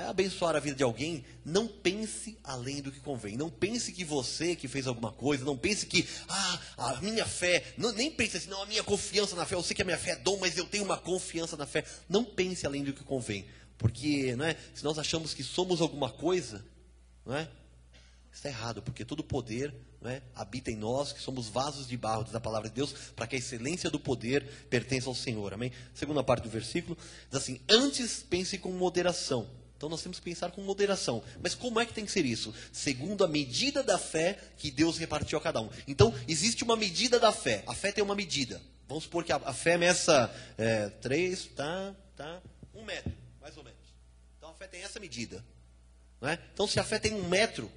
abençoar a vida de alguém, não pense além do que convém. Não pense que você que fez alguma coisa, não pense que, a minha fé, nem pense assim, não, a minha confiança na fé, eu sei que a minha fé é dom, mas eu tenho uma confiança na fé. Não pense além do que convém. Porque, não é, se nós achamos que somos alguma coisa, não é? Está errado, porque todo poder, né, habita em nós, que somos vasos de barro, diz a palavra de Deus, para que a excelência do poder pertença ao Senhor. Amém? Segunda parte do versículo, diz assim, antes pense com moderação. Então nós temos que pensar com moderação. Mas como é que tem que ser isso? Segundo a medida da fé que Deus repartiu a cada um. Então, existe uma medida da fé. A fé tem uma medida. Vamos supor que a fé meça 1 metro, mais ou menos. Então a fé tem essa medida. Né? Então se a fé tem 1 metro,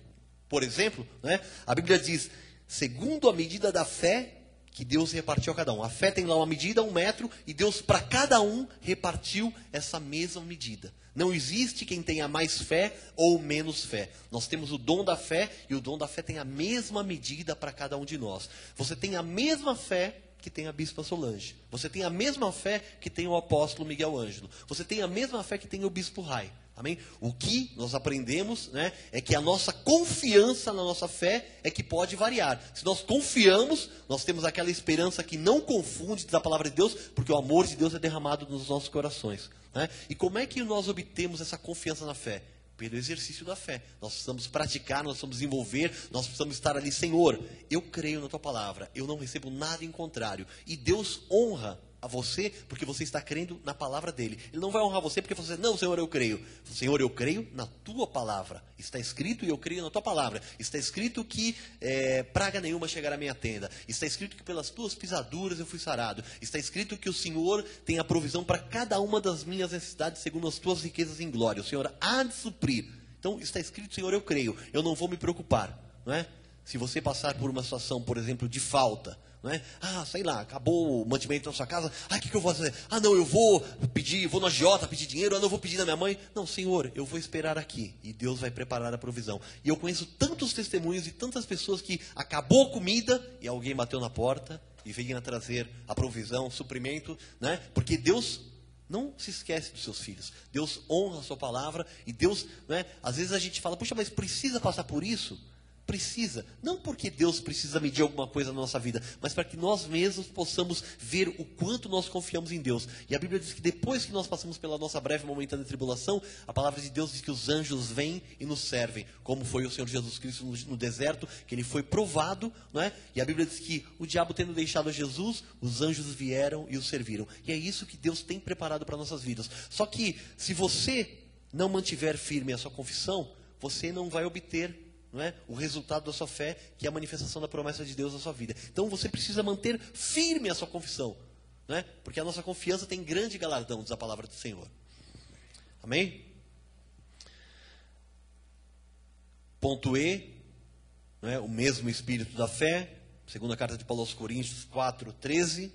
por exemplo, né, a Bíblia diz, segundo a medida da fé que Deus repartiu a cada um. A fé tem lá uma medida, 1 metro, e Deus para cada um repartiu essa mesma medida. Não existe quem tenha mais fé ou menos fé. Nós temos o dom da fé, e o dom da fé tem a mesma medida para cada um de nós. Você tem a mesma fé que tem a Bispa Solange. Você tem a mesma fé que tem o apóstolo Miguel Ângelo. Você tem a mesma fé que tem o Bispo Rai. Amém? O que nós aprendemos, né, é que a nossa confiança na nossa fé é que pode variar. Se nós confiamos, nós temos aquela esperança que não confunde da palavra de Deus, porque o amor de Deus é derramado nos nossos corações. Né? E como é que nós obtemos essa confiança na fé? Pelo exercício da fé. Nós precisamos praticar, nós precisamos desenvolver, nós precisamos estar ali, Senhor, eu creio na tua palavra, eu não recebo nada em contrário. E Deus honra a você porque você está crendo na palavra dele. Ele não vai honrar você porque você, não, Senhor, eu creio. Senhor, eu creio na tua palavra. Está escrito e eu creio na tua palavra. Está escrito que praga nenhuma chegará à minha tenda. Está escrito que pelas tuas pisaduras eu fui sarado. Está escrito que o Senhor tem a provisão para cada uma das minhas necessidades segundo as tuas riquezas em glória. O Senhor há de suprir. Então está escrito, Senhor, eu creio. Eu não vou me preocupar, não é? Se você passar por uma situação, por exemplo, de falta, não é? Sei lá, acabou o mantimento na sua casa. O que eu vou fazer? Não, eu vou pedir, vou no agiota pedir dinheiro. Não, eu vou pedir da minha mãe. Não, Senhor, eu vou esperar aqui. E Deus vai preparar a provisão. E eu conheço tantos testemunhos de tantas pessoas que acabou a comida e alguém bateu na porta e veio a trazer a provisão, o suprimento, né? Porque Deus não se esquece dos seus filhos. Deus honra a sua palavra e Deus, né? Às vezes a gente fala, puxa, mas precisa passar por isso? Precisa, não porque Deus precisa medir alguma coisa na nossa vida, mas para que nós mesmos possamos ver o quanto nós confiamos em Deus. E a Bíblia diz que depois que nós passamos pela nossa breve momentânea tribulação, a palavra de Deus diz que os anjos vêm e nos servem, como foi o Senhor Jesus Cristo no deserto, que ele foi provado, não é? E a Bíblia diz que o diabo tendo deixado Jesus, os anjos vieram e o serviram. E é isso que Deus tem preparado para nossas vidas. Só que se você não mantiver firme a sua confissão, você não vai obter, não é, o resultado da sua fé, que é a manifestação da promessa de Deus na sua vida. Então você precisa manter firme a sua confissão, não é? Porque a nossa confiança tem grande galardão, diz a palavra do Senhor. Amém? Ponto E, não é? O mesmo espírito da fé, segunda carta de Paulo aos Coríntios 4:13.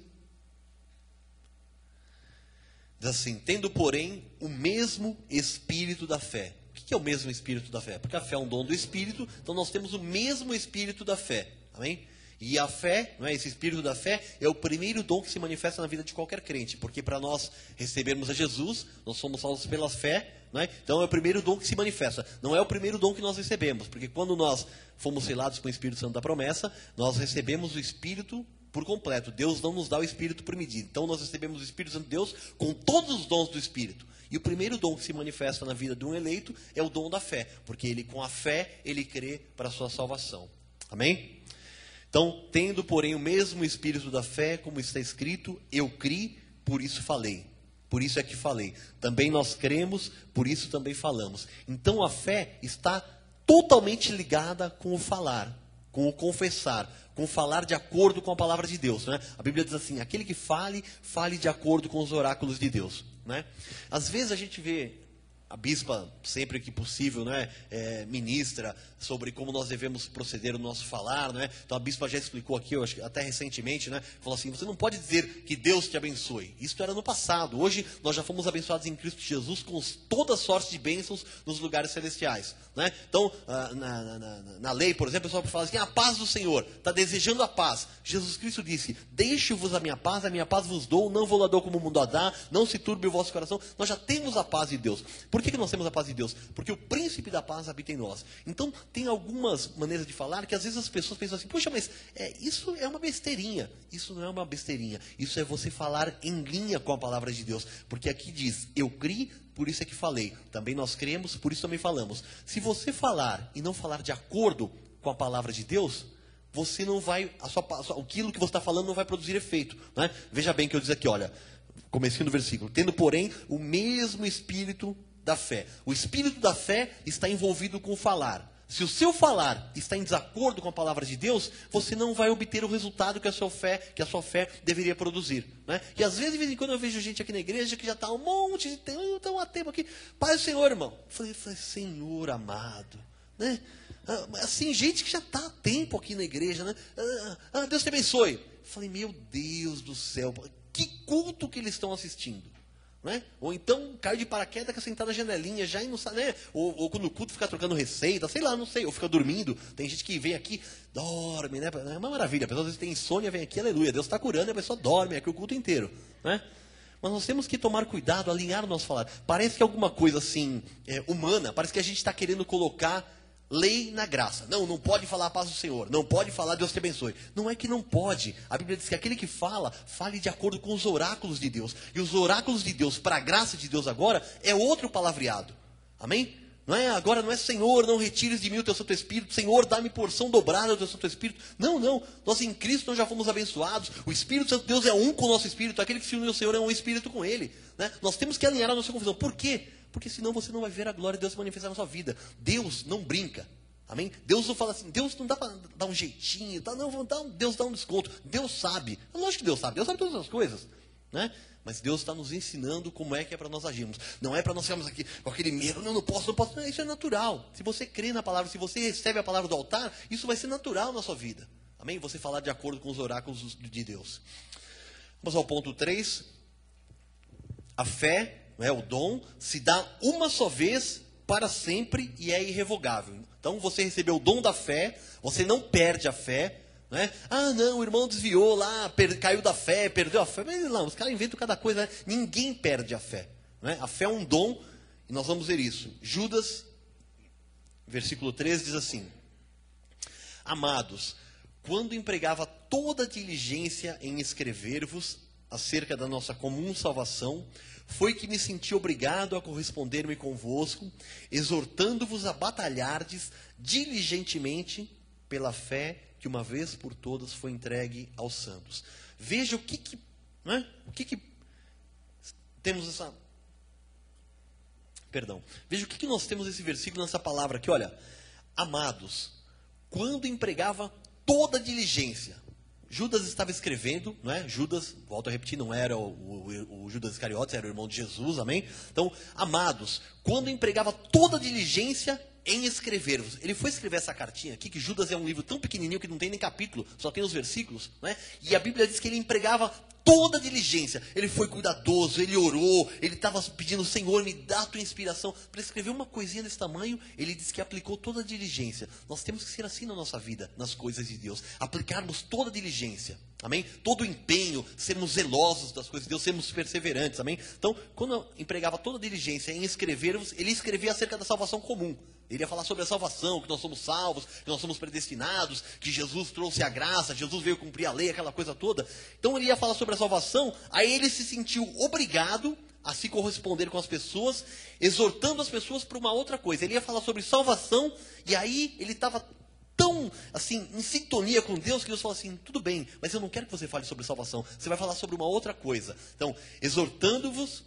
Diz assim, tendo porém o mesmo espírito da fé. O que é o mesmo espírito da fé? Porque a fé é um dom do Espírito, então nós temos o mesmo espírito da fé. Amém? E a fé, não é? Esse espírito da fé é o primeiro dom que se manifesta na vida de qualquer crente. Porque para nós recebermos a Jesus, nós somos salvos pela fé, não é? Então é o primeiro dom que se manifesta. Não é o primeiro dom que nós recebemos. Porque quando nós fomos selados com o Espírito Santo da promessa, nós recebemos o Espírito por completo. Deus não nos dá o Espírito por medida. Então nós recebemos o Espírito Santo de Deus com todos os dons do Espírito. E o primeiro dom que se manifesta na vida de um eleito é o dom da fé. Porque ele, com a fé, ele crê para a sua salvação. Amém? Então, tendo, porém, o mesmo espírito da fé, como está escrito, eu criei, por isso falei. Por isso é que falei. Também nós cremos, por isso também falamos. Então, a fé está totalmente ligada com o falar, com o confessar, com o falar de acordo com a palavra de Deus. Né? A Bíblia diz assim, aquele que fale, fale de acordo com os oráculos de Deus. Né? Às vezes a gente vê a bispa, sempre que possível, né, ministra sobre como nós devemos proceder no nosso falar, né? Então a bispa já explicou aqui, eu acho que até recentemente, né, falou assim, você não pode dizer que Deus te abençoe. Isso era no passado. Hoje nós já fomos abençoados em Cristo Jesus com toda sorte de bênçãos nos lugares celestiais. Né? Então, na lei, por exemplo, o pessoal fala assim, a paz do Senhor, está desejando a paz. Jesus Cristo disse, deixe-vos a minha paz vos dou, não vou lá dou como o mundo a dá, não se turbe o vosso coração. Nós já temos a paz de Deus. Por que nós temos a paz de Deus? Porque o príncipe da paz habita em nós. Então, tem algumas maneiras de falar que às vezes as pessoas pensam assim, puxa, mas isso é uma besteirinha. Isso não é uma besteirinha. Isso é você falar em linha com a palavra de Deus. Porque aqui diz, eu criei, por isso é que falei. Também nós cremos, por isso também falamos. Se você falar e não falar de acordo com a palavra de Deus, você não vai, aquilo que você está falando não vai produzir efeito. Né? Veja bem que eu diz aqui, olha, comecinho do versículo. Tendo, porém, o mesmo espírito da fé. O espírito da fé está envolvido com o falar. Se o seu falar está em desacordo com a palavra de Deus, você não vai obter o resultado que a sua fé deveria produzir. Né? E às vezes, de vez em quando, eu vejo gente aqui na igreja que já está um monte de tempo, há tempo aqui. Pai do Senhor, irmão. Eu falei, Senhor amado. Né? Assim, gente que já está há tempo aqui na igreja. Né? Deus te abençoe. Eu falei, meu Deus do céu, que culto que eles estão assistindo. Né? Ou então cai de paraquedas, que sentar na janelinha já e não sabe, né? Ou quando o culto fica trocando receita, sei lá, não sei, ou fica dormindo. Tem gente que vem aqui, dorme, né? É uma maravilha, a pessoa às vezes tem insônia, vem aqui, aleluia, Deus está curando e a pessoa dorme aqui o culto inteiro. Né? Mas nós temos que tomar cuidado, alinhar o nosso falar. Parece que é alguma coisa assim, humana, parece que a gente está querendo colocar lei na graça. Não pode falar a paz do Senhor. Não pode falar Deus te abençoe. Não é que não pode. A Bíblia diz que aquele que fala, fale de acordo com os oráculos de Deus. E os oráculos de Deus, para a graça de Deus agora, é outro palavreado. Amém? Agora não é Senhor, não retires de mim o teu Santo Espírito. Senhor, dá-me porção dobrada do teu Santo Espírito. Não. Nós em Cristo nós já fomos abençoados. O Espírito Santo de Deus é um com o nosso Espírito. Aquele que se une ao Senhor é um Espírito com Ele. Né? Nós temos que alinhar a nossa confusão. Por quê? Porque senão você não vai ver a glória de Deus se manifestar na sua vida. Deus não brinca. Amém? Deus não fala assim, Deus não dá para dar um jeitinho, Deus dá um desconto. Deus sabe. É lógico que Deus sabe todas as coisas. Né? Mas Deus está nos ensinando como é que é para nós agirmos. Não é para nós ficarmos aqui com aquele medo, não posso. Não, isso é natural. Se você crê na palavra, se você recebe a palavra do altar, isso vai ser natural na sua vida. Amém? Você falar de acordo com os oráculos de Deus. Vamos ao ponto 3. A fé, o dom, se dá uma só vez para sempre e é irrevogável. Então você recebeu o dom da fé, você não perde a fé. Né? Não, o irmão desviou lá, caiu da fé, perdeu a fé. Mas não, os caras inventam cada coisa. Né? Ninguém perde a fé. Né? A fé é um dom e nós vamos ver isso. Judas, versículo 13, diz assim: Amados, quando empregava toda diligência em escrever-vos acerca da nossa comum salvação, foi que me senti obrigado a corresponder-me convosco, exortando-vos a batalhardes diligentemente pela fé que uma vez por todas foi entregue aos santos. Veja o que temos essa... Perdão. Veja o que nós temos nesse versículo, nessa palavra aqui, olha. Amados, quando empregava toda diligência. Judas estava escrevendo, não é? Judas, volto a repetir, não era o Judas Iscariotes, era o irmão de Jesus, amém? Então, amados, quando empregava toda diligência em escrever-vos. Ele foi escrever essa cartinha aqui, que Judas é um livro tão pequenininho que não tem nem capítulo, só tem os versículos, não é? E a Bíblia diz que ele empregava toda diligência. Ele foi cuidadoso, ele orou, ele estava pedindo, Senhor, me dá a tua inspiração. Para escrever uma coisinha desse tamanho, ele disse que aplicou toda a diligência. Nós temos que ser assim na nossa vida, nas coisas de Deus. Aplicarmos toda a diligência. Amém? Todo o empenho, sermos zelosos das coisas de Deus, sermos perseverantes. Amém? Então, quando eu empregava toda a diligência em escrever-vos, ele escrevia acerca da salvação comum. Ele ia falar sobre a salvação, que nós somos salvos, que nós somos predestinados, que Jesus trouxe a graça, Jesus veio cumprir a lei, aquela coisa toda. Então ele ia falar sobre a salvação, aí ele se sentiu obrigado a se corresponder com as pessoas, exortando as pessoas para uma outra coisa. Ele ia falar sobre salvação, e aí ele estava tão, assim, em sintonia com Deus, que Deus falou assim, tudo bem, mas eu não quero que você fale sobre salvação, você vai falar sobre uma outra coisa. Então, exortando-vos,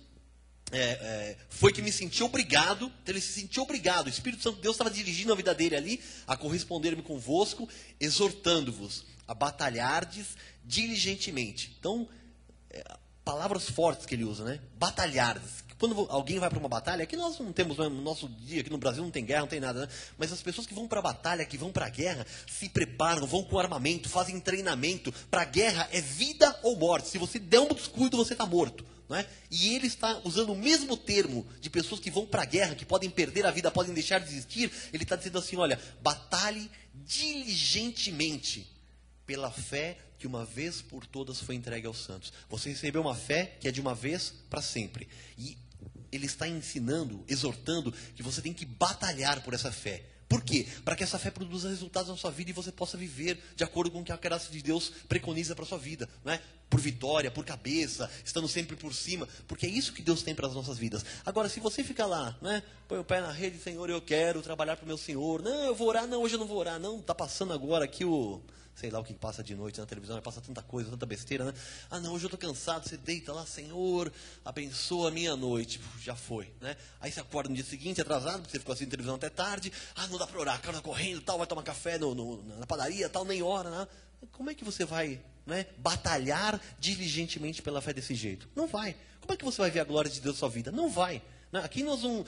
foi que me senti obrigado, então ele se sentiu obrigado, o Espírito Santo de Deus estava dirigindo a vida dele ali, a corresponder-me convosco, exortando-vos a batalhardes diligentemente. Então, palavras fortes que ele usa, né? Batalhardes. Quando alguém vai para uma batalha, aqui nós não temos, no nosso dia, aqui no Brasil não tem guerra, não tem nada, né? Mas as pessoas que vão para a batalha, que vão para a guerra, se preparam, vão com armamento, fazem treinamento. Para a guerra é vida ou morte. Se você der um descuido, você está morto. Não é? E ele está usando o mesmo termo de pessoas que vão para a guerra, que podem perder a vida, podem deixar de existir. Ele está dizendo assim, olha, batalhe diligentemente pela fé que uma vez por todas foi entregue aos santos. Você recebeu uma fé que é de uma vez para sempre. E ele está ensinando, exortando, que você tem que batalhar por essa fé. Por quê? Para que essa fé produza resultados na sua vida e você possa viver de acordo com o que a graça de Deus preconiza para a sua vida. Não é? Por vitória, por cabeça, estando sempre por cima. Porque é isso que Deus tem para as nossas vidas. Agora, se você ficar lá, né, põe o pé na rede, Senhor, eu quero trabalhar para o meu Senhor. Não, eu vou orar. Não, hoje eu não vou orar. Não, está passando agora aqui o... sei lá o que passa de noite na televisão, passa tanta coisa, tanta besteira, né? Ah, não, hoje eu estou cansado. Você deita lá, Senhor, abençoa a minha noite. Já foi, né? Aí você acorda no dia seguinte, atrasado, porque você ficou assistindo televisão até tarde. Ah, não dá para orar, cara correndo, tal, vai tomar café na padaria, tal, nem hora, né? Como é que você vai, né, batalhar diligentemente pela fé desse jeito? Não vai. Como é que você vai ver a glória de Deus na sua vida? Não vai. Aqui nós não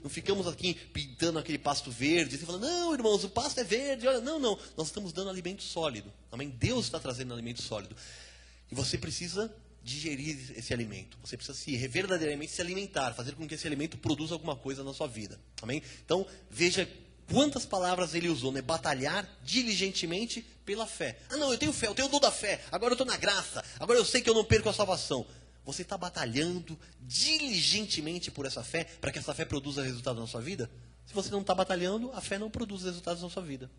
ficamos aqui pintando aquele pasto verde, e falando, não, irmãos, o pasto é verde, olha, não, nós estamos dando alimento sólido, amém? Deus está trazendo alimento sólido, e você precisa digerir esse alimento, você precisa verdadeiramente se alimentar, fazer com que esse alimento produza alguma coisa na sua vida, amém? Então, veja quantas palavras ele usou, né? Batalhar diligentemente pela fé. Ah, não, eu tenho fé, eu tenho o dom da fé, agora eu estou na graça, agora eu sei que eu não perco a salvação. Você está batalhando diligentemente por essa fé, para que essa fé produza resultados na sua vida? Se você não está batalhando, a fé não produz resultados na sua vida.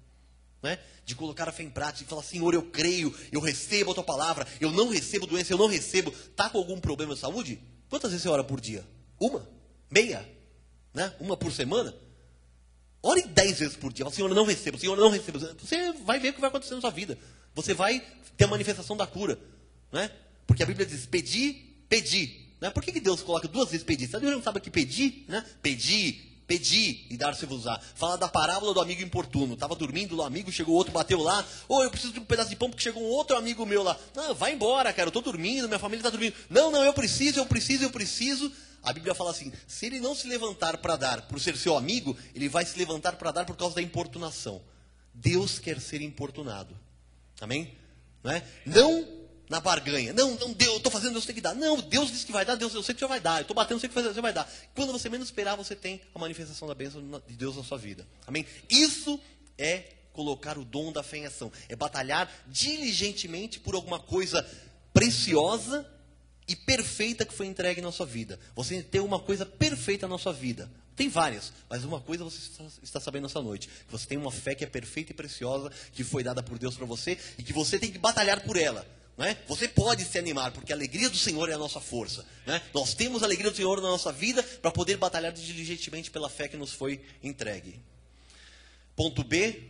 Né? De colocar a fé em prática, de falar, Senhor, eu creio, eu recebo a tua palavra, eu não recebo doença, eu não recebo. Está com algum problema de saúde? Quantas vezes você ora por dia? Uma? Meia? Né? Uma por semana? Ore 10 vezes por dia. Fala, Senhor, eu não recebo, Senhor, eu não recebo. Você vai ver o que vai acontecer na sua vida. Você vai ter a manifestação da cura. Né? Porque a Bíblia diz, pedir, né? Por que Deus coloca 2 vezes pedir? Deus não sabe que pedir, né? Pedir e dar-se-vos-á. Fala da parábola do amigo importuno. Estava dormindo lá, o amigo, chegou outro, bateu lá. Eu preciso de um pedaço de pão porque chegou um outro amigo meu lá. Não, vai embora, cara, eu estou dormindo, minha família está dormindo. Não, eu preciso. A Bíblia fala assim, se ele não se levantar para dar, por ser seu amigo, ele vai se levantar para dar por causa da importunação. Deus quer ser importunado. Amém? Não na barganha. Não, Deus, eu estou fazendo, Deus tem que dar. Não, Deus disse que vai dar, Deus, eu sei que você vai dar. Eu estou batendo, eu sei que você vai dar. Quando você menos esperar, você tem a manifestação da bênção de Deus na sua vida. Amém? Isso é colocar o dom da fé em ação. É batalhar diligentemente por alguma coisa preciosa e perfeita que foi entregue na sua vida. Você tem uma coisa perfeita na sua vida. Tem várias, mas uma coisa você está sabendo nessa noite. Que você tem uma fé que é perfeita e preciosa, que foi dada por Deus para você, e que você tem que batalhar por ela. Você pode se animar, porque a alegria do Senhor é a nossa força. Nós temos a alegria do Senhor na nossa vida para poder batalhar diligentemente pela fé que nos foi entregue. Ponto B,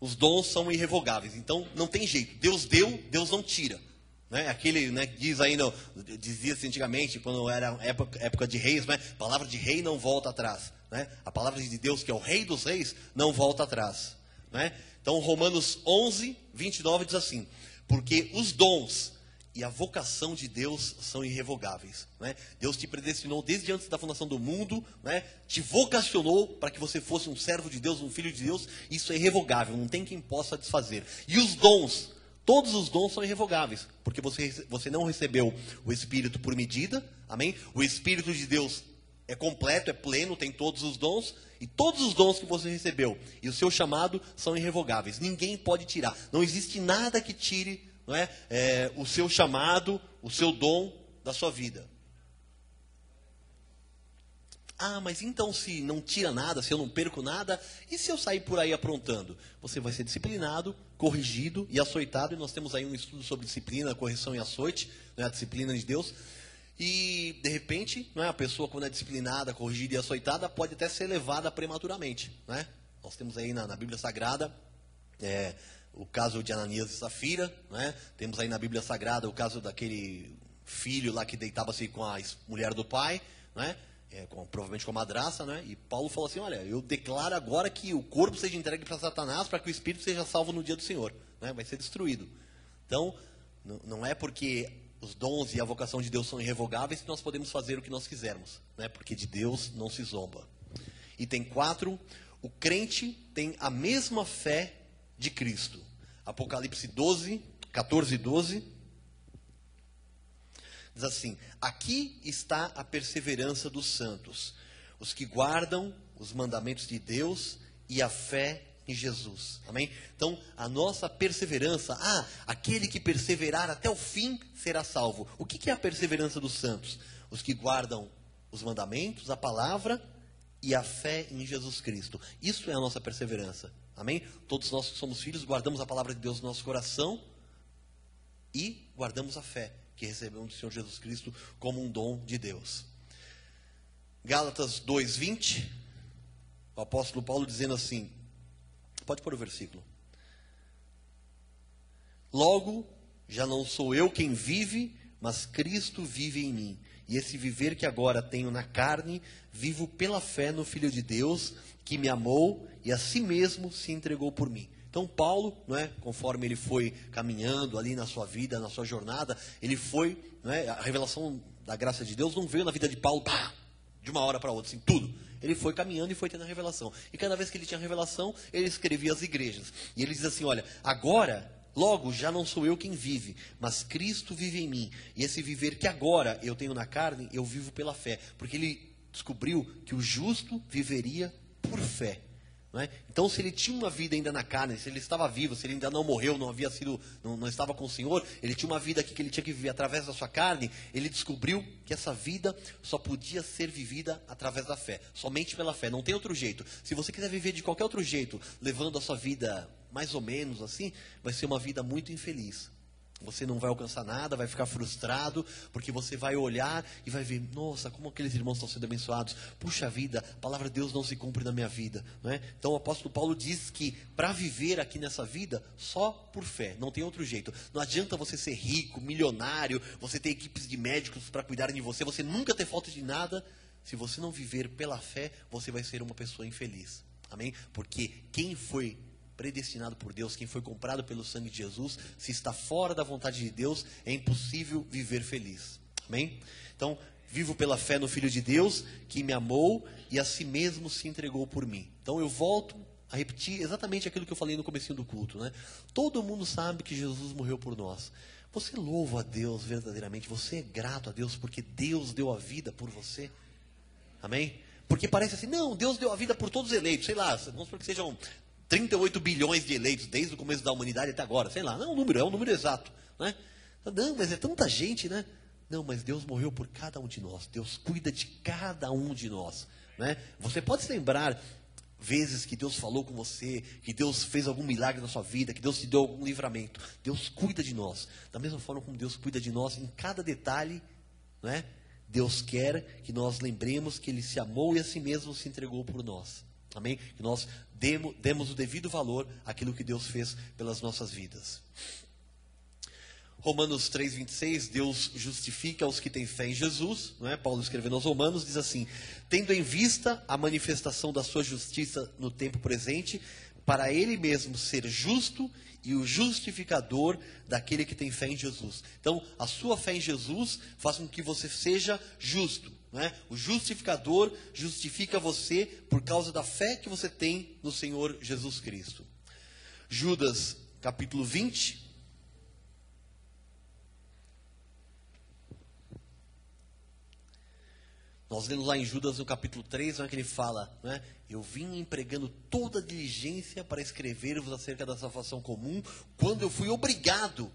os dons são irrevogáveis. Então, não tem jeito. Deus deu, Deus não tira. Aquele, diz ainda, dizia-se antigamente, quando era época de reis, palavra de rei não volta atrás. A palavra de Deus, que é o rei dos reis, não volta atrás. Então, Romanos 11, 29 diz assim, porque os dons e a vocação de Deus são irrevogáveis. Deus te predestinou desde antes da fundação do mundo, te vocacionou para que você fosse um servo de Deus, um filho de Deus. Isso é irrevogável, não tem quem possa desfazer. E os dons, todos os dons são irrevogáveis, porque você não recebeu o Espírito por medida, amém? O Espírito de Deus é completo, é pleno, tem todos os dons, e todos os dons que você recebeu e o seu chamado são irrevogáveis. Ninguém pode tirar. Não existe nada que tire o seu chamado, o seu dom da sua vida. Ah, mas então se não tira nada, se eu não perco nada, e se eu sair por aí aprontando? Você vai ser disciplinado, corrigido e açoitado, e nós temos aí um estudo sobre disciplina, correção e açoite, a disciplina de Deus. E, de repente, a pessoa, quando é disciplinada, corrigida e açoitada, pode até ser levada prematuramente. Nós temos aí na Bíblia Sagrada o caso de Ananias e Safira. Temos aí na Bíblia Sagrada o caso daquele filho lá que deitava-se com a mulher do pai, provavelmente com a madraça. E Paulo falou assim, olha, eu declaro agora que o corpo seja entregue para Satanás, para que o espírito seja salvo no dia do Senhor. Vai ser destruído. Então, não é porque os dons e a vocação de Deus são irrevogáveis que nós podemos fazer o que nós quisermos, porque de Deus não se zomba. Item 4, o crente tem a mesma fé de Cristo. Apocalipse 12, 14 e 12, diz assim, aqui está a perseverança dos santos, os que guardam os mandamentos de Deus e a fé em Jesus. Amém? Então, a nossa perseverança, aquele que perseverar até o fim será salvo. O que é a perseverança dos santos? Os que guardam os mandamentos, a palavra e a fé em Jesus Cristo. Isso é a nossa perseverança. Amém? Todos nós que somos filhos guardamos a palavra de Deus no nosso coração e guardamos a fé que recebemos do Senhor Jesus Cristo como um dom de Deus. Gálatas 2:20, o apóstolo Paulo dizendo assim, pode pôr o versículo. Logo, já não sou eu quem vive, mas Cristo vive em mim. E esse viver que agora tenho na carne, vivo pela fé no Filho de Deus, que me amou e a si mesmo se entregou por mim. Então Paulo, não é, conforme ele foi caminhando ali na sua vida, na sua jornada, ele foi, não é, a revelação da graça de Deus não veio na vida de Paulo, pá, de uma hora para outra, assim, tudo. Ele foi caminhando e foi tendo a revelação. E cada vez que ele tinha a revelação, ele escrevia as igrejas. E ele diz assim, olha, agora... Logo, já não sou eu quem vive, mas Cristo vive em mim. E esse viver que agora eu tenho na carne, eu vivo pela fé. Porque ele descobriu que o justo viveria por fé. Não é? Então, se ele tinha uma vida ainda na carne, se ele estava vivo, se ele ainda não morreu, não estava com o Senhor, ele tinha uma vida aqui que ele tinha que viver através da sua carne, ele descobriu que essa vida só podia ser vivida através da fé. Somente pela fé, não tem outro jeito. Se você quiser viver de qualquer outro jeito, levando a sua vida... mais ou menos assim, vai ser uma vida muito infeliz. Você não vai alcançar nada, vai ficar frustrado, porque você vai olhar e vai ver, nossa, como aqueles irmãos estão sendo abençoados. Puxa vida, a palavra de Deus não se cumpre na minha vida. Não é? Então o apóstolo Paulo diz que para viver aqui nessa vida, só por fé, não tem outro jeito. Não adianta você ser rico, milionário, você ter equipes de médicos para cuidarem de você nunca ter falta de nada. Se você não viver pela fé, você vai ser uma pessoa infeliz. Amém? Porque quem foi predestinado por Deus, quem foi comprado pelo sangue de Jesus, se está fora da vontade de Deus, é impossível viver feliz. Amém? Então, vivo pela fé no Filho de Deus, que me amou e a si mesmo se entregou por mim. Então, eu volto a repetir exatamente aquilo que eu falei no comecinho do culto, né? Todo mundo sabe que Jesus morreu por nós. Você louva a Deus verdadeiramente? Você é grato a Deus porque Deus deu a vida por você? Amém? Porque parece assim, não, Deus deu a vida por todos os eleitos, sei lá, vamos supor que sejam 38 bilhões de eleitos, desde o começo da humanidade até agora, sei lá, não é um número exato, né? Não, mas é tanta gente, né? Não, mas Deus morreu por cada um de nós, Deus cuida de cada um de nós, né? Você pode se lembrar vezes que Deus falou com você, que Deus fez algum milagre na sua vida, que Deus te deu algum livramento. Deus cuida de nós, da mesma forma como Deus cuida de nós em cada detalhe, né? Deus quer que nós lembremos que Ele se amou e a si mesmo se entregou por nós. Amém? Que nós demos o devido valor àquilo que Deus fez pelas nossas vidas. Romanos 3:26, Deus justifica os que têm fé em Jesus, não é? Paulo escrevendo aos Romanos diz assim, tendo em vista a manifestação da sua justiça no tempo presente, para ele mesmo ser justo e o justificador daquele que tem fé em Jesus. Então, a sua fé em Jesus faz com que você seja justo. Não é? O justificador justifica você por causa da fé que você tem no Senhor Jesus Cristo. Judas, capítulo 20. Nós lemos lá em Judas, no capítulo 3, onde ele fala, não é? Eu vim empregando toda a diligência para escrever-vos acerca da salvação comum, quando eu fui obrigado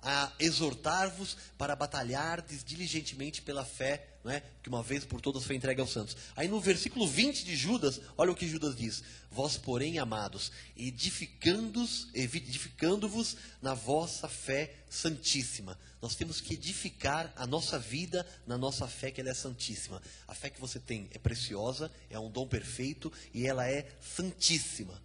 a exortar-vos para batalhardes diligentemente pela fé, não é? Que uma vez por todas foi entregue aos santos. Aí no versículo 20 de Judas, olha o que Judas diz. Vós, porém, amados, edificando-vos na vossa fé santíssima. Nós temos que edificar a nossa vida na nossa fé, que ela é santíssima. A fé que você tem é preciosa, é um dom perfeito e ela é santíssima.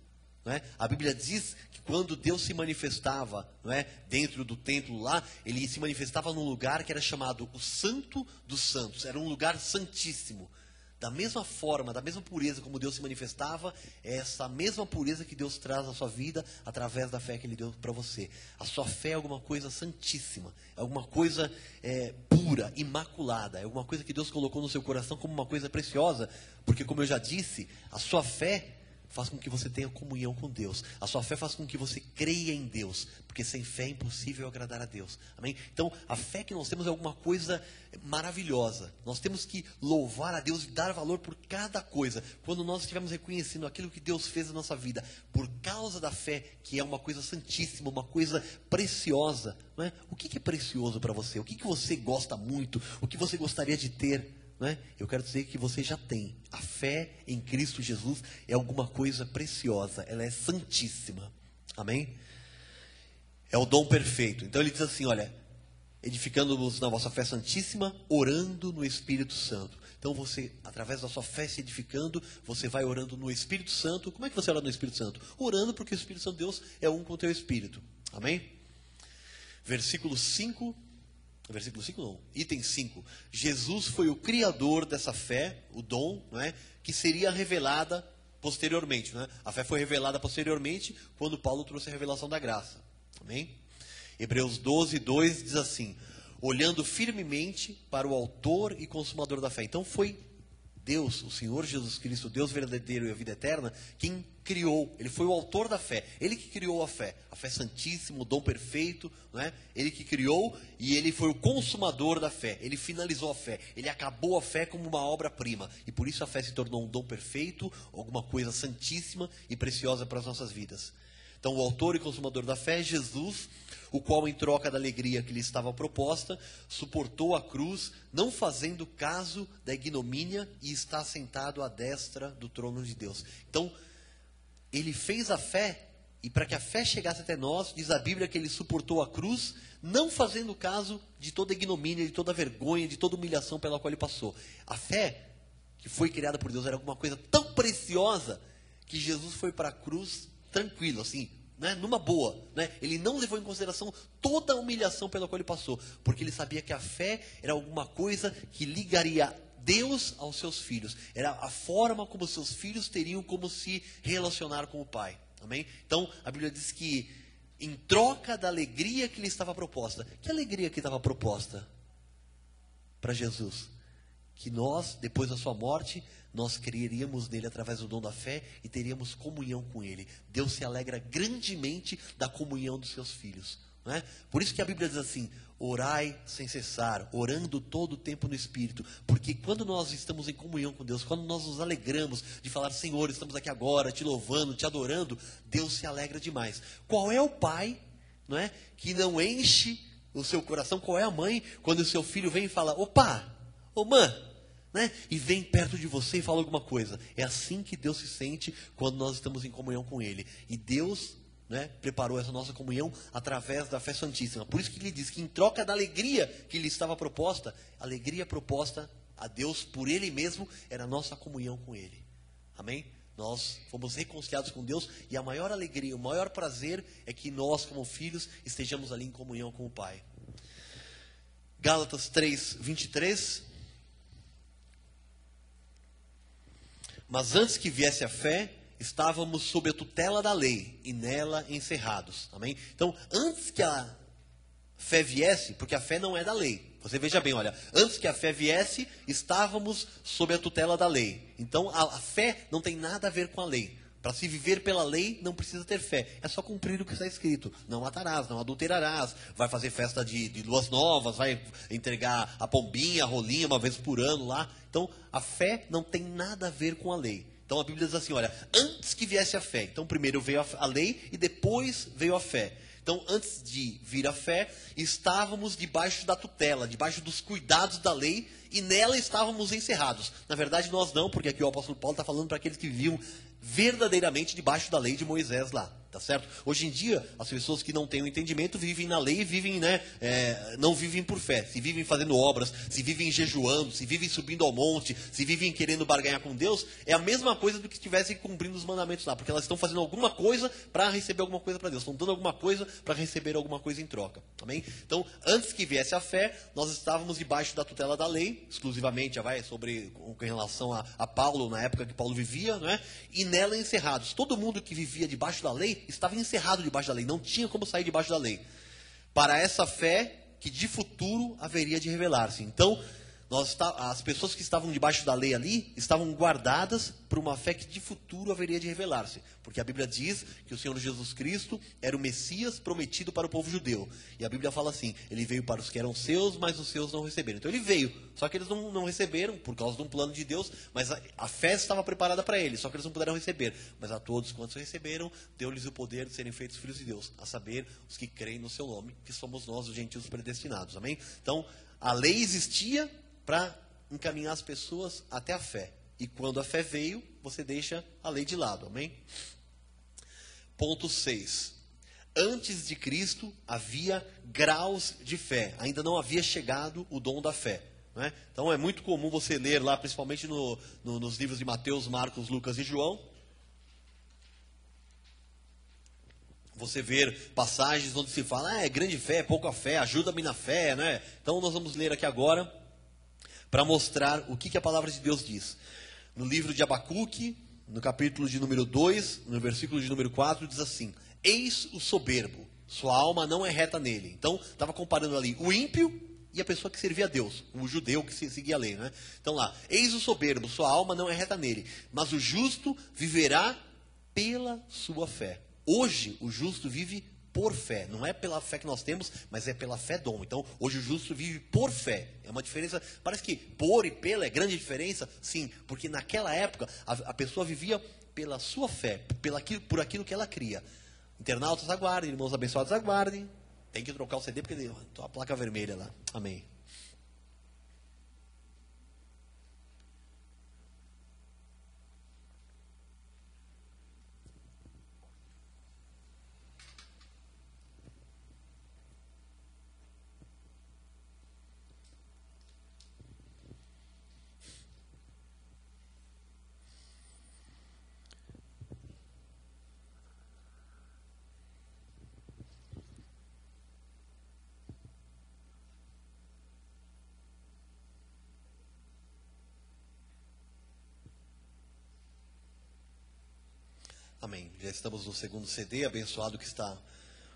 Não é? A Bíblia diz que quando Deus se manifestava, não é, dentro do templo lá, ele se manifestava num lugar que era chamado o Santo dos Santos. Era um lugar santíssimo. Da mesma forma, da mesma pureza como Deus se manifestava, é essa mesma pureza que Deus traz à sua vida através da fé que Ele deu para você. A sua fé é alguma coisa santíssima, é alguma coisa pura, imaculada, é alguma coisa que Deus colocou no seu coração como uma coisa preciosa, porque como eu já disse, a sua fé faz com que você tenha comunhão com Deus. A sua fé faz com que você creia em Deus. Porque sem fé é impossível agradar a Deus. Amém? Então, a fé que nós temos é alguma coisa maravilhosa. Nós temos que louvar a Deus e dar valor por cada coisa. Quando nós estivermos reconhecendo aquilo que Deus fez na nossa vida, por causa da fé, que é uma coisa santíssima, uma coisa preciosa. Não é? O que é precioso para você? O que você gosta muito? O que você gostaria de ter? né? Eu quero dizer que você já tem. A fé em Cristo Jesus é alguma coisa preciosa, ela é santíssima. Amém? É o dom perfeito. Então ele diz assim, olha, edificando-nos na vossa fé santíssima, orando no Espírito Santo. Então você, através da sua fé se edificando, você vai orando no Espírito Santo. Como é que você ora no Espírito Santo? Orando porque o Espírito Santo de Deus é um com o teu Espírito. Amém? Versículo 5 não, item 5. Jesus foi o criador dessa fé, o dom, não é? Que seria revelada posteriormente. Não é? A fé foi revelada posteriormente quando Paulo trouxe a revelação da graça. Amém? Hebreus 12, 2 diz assim, olhando firmemente para o autor e consumador da fé. Então foi Deus, o Senhor Jesus Cristo, Deus verdadeiro e a vida eterna, quem criou. Ele foi o autor da fé. Ele que criou a fé santíssima, o dom perfeito, não é? Ele que criou e ele foi o consumador da fé. Ele finalizou a fé. Ele acabou a fé como uma obra-prima. E por isso a fé se tornou um dom perfeito, alguma coisa santíssima e preciosa para as nossas vidas. Então o autor e consumador da fé é Jesus, o qual, em troca da alegria que lhe estava proposta, suportou a cruz, não fazendo caso da ignomínia, e está sentado à destra do trono de Deus. Então, ele fez a fé, e para que a fé chegasse até nós, diz a Bíblia que ele suportou a cruz, não fazendo caso de toda ignomínia, de toda vergonha, de toda humilhação pela qual ele passou. A fé, que foi criada por Deus, era alguma coisa tão preciosa, que Jesus foi para a cruz tranquilo, assim, né, numa boa, né? Ele não levou em consideração toda a humilhação pela qual ele passou, porque ele sabia que a fé era alguma coisa que ligaria Deus aos seus filhos, era a forma como seus filhos teriam como se relacionar com o Pai. Amém? Então a Bíblia diz que em troca da alegria que lhe estava proposta, que alegria que estava proposta para Jesus? Que nós, depois da sua morte, nós creríamos nele através do dom da fé e teríamos comunhão com ele. Deus se alegra grandemente da comunhão dos seus filhos. Não é? Por isso que a Bíblia diz assim, orai sem cessar, orando todo o tempo no Espírito. Porque quando nós estamos em comunhão com Deus, quando nós nos alegramos de falar, Senhor, estamos aqui agora, te louvando, te adorando, Deus se alegra demais. Qual é o pai, não é, que não enche o seu coração? Qual é a mãe quando o seu filho vem e fala, opa, ô mãe, né? E vem perto de você e fala alguma coisa? É assim que Deus se sente quando nós estamos em comunhão com Ele. E Deus, né, preparou essa nossa comunhão através da fé santíssima. Por isso que ele diz que em troca da alegria que lhe estava proposta, a alegria proposta a Deus por Ele mesmo era a nossa comunhão com Ele. Amém? Nós fomos reconciliados com Deus e a maior alegria, o maior prazer é que nós, como filhos, estejamos ali em comunhão com o Pai. Gálatas 3, 23. Mas antes que viesse a fé, estávamos sob a tutela da lei e nela encerrados. Amém? Então, antes que a fé viesse, porque a fé não é da lei. Você veja bem, olha, antes que a fé viesse, estávamos sob a tutela da lei. Então, a fé não tem nada a ver com a lei. Para se viver pela lei, não precisa ter fé. É só cumprir o que está escrito. Não matarás, não adulterarás. Vai fazer festa de luas novas, vai entregar a pombinha, a rolinha uma vez por ano lá. Então, a fé não tem nada a ver com a lei. Então, a Bíblia diz assim, olha, antes que viesse a fé. Então, primeiro veio a lei e depois veio a fé. Então, antes de vir a fé, estávamos debaixo da tutela, debaixo dos cuidados da lei, e nela estávamos encerrados. Na verdade, nós não, porque aqui o apóstolo Paulo está falando para aqueles que viviam verdadeiramente debaixo da lei de Moisés lá, tá certo? Hoje em dia, as pessoas que não têm o entendimento vivem na lei e vivem, né, não vivem por fé. Se vivem fazendo obras, se vivem jejuando, se vivem subindo ao monte, se vivem querendo barganhar com Deus, é a mesma coisa do que estivessem cumprindo os mandamentos lá, porque elas estão fazendo alguma coisa para receber alguma coisa para Deus, estão dando alguma coisa para receber alguma coisa em troca, amém? Então, antes que viesse a fé, nós estávamos debaixo da tutela da lei, exclusivamente, com relação a Paulo, na época que Paulo vivia, não é? E nela encerrados. Todo mundo que vivia debaixo da lei estava encerrado debaixo da lei, não tinha como sair debaixo da lei. Para essa fé que de futuro haveria de revelar-se. Então, as pessoas que estavam debaixo da lei ali estavam guardadas por uma fé que de futuro haveria de revelar-se. Porque a Bíblia diz que o Senhor Jesus Cristo era o Messias prometido para o povo judeu. E a Bíblia fala assim, ele veio para os que eram seus, mas os seus não receberam. Então ele veio, só que eles não receberam por causa de um plano de Deus, mas a fé estava preparada para eles, só que eles não puderam receber. Mas a todos quantos receberam, deu-lhes o poder de serem feitos filhos de Deus, a saber, os que creem no seu nome, que somos nós, os gentios predestinados. Amém? Então, a lei existia para encaminhar as pessoas até a fé. E quando a fé veio, você deixa a lei de lado, amém? Ponto 6. Antes de Cristo havia graus de fé, ainda não havia chegado o dom da fé. Né? Então é muito comum você ler lá, principalmente nos livros de Mateus, Marcos, Lucas e João, você ver passagens onde se fala, é grande fé, pouca fé, ajuda-me na fé, né? Então nós vamos ler aqui agora para mostrar o que a palavra de Deus diz. No livro de Abacuque, no capítulo de número 2, no versículo de número 4, diz assim: eis o soberbo, sua alma não é reta nele. Então estava comparando ali o ímpio e a pessoa que servia a Deus, o judeu que seguia a lei, né? Então lá, eis o soberbo, sua alma não é reta nele, mas o justo viverá pela sua fé. Hoje, o justo vive por fé. Não é pela fé que nós temos, mas é pela fé dom. Então, hoje o justo vive por fé. É uma diferença. Parece que por e pela é grande diferença. Sim, porque naquela época, a pessoa vivia pela sua fé, por aquilo que ela cria. Internautas, aguardem. Irmãos abençoados, aguardem. Tem que trocar o CD, porque tem a placa vermelha lá. Amém. Amém. Já estamos no segundo CD, abençoado que está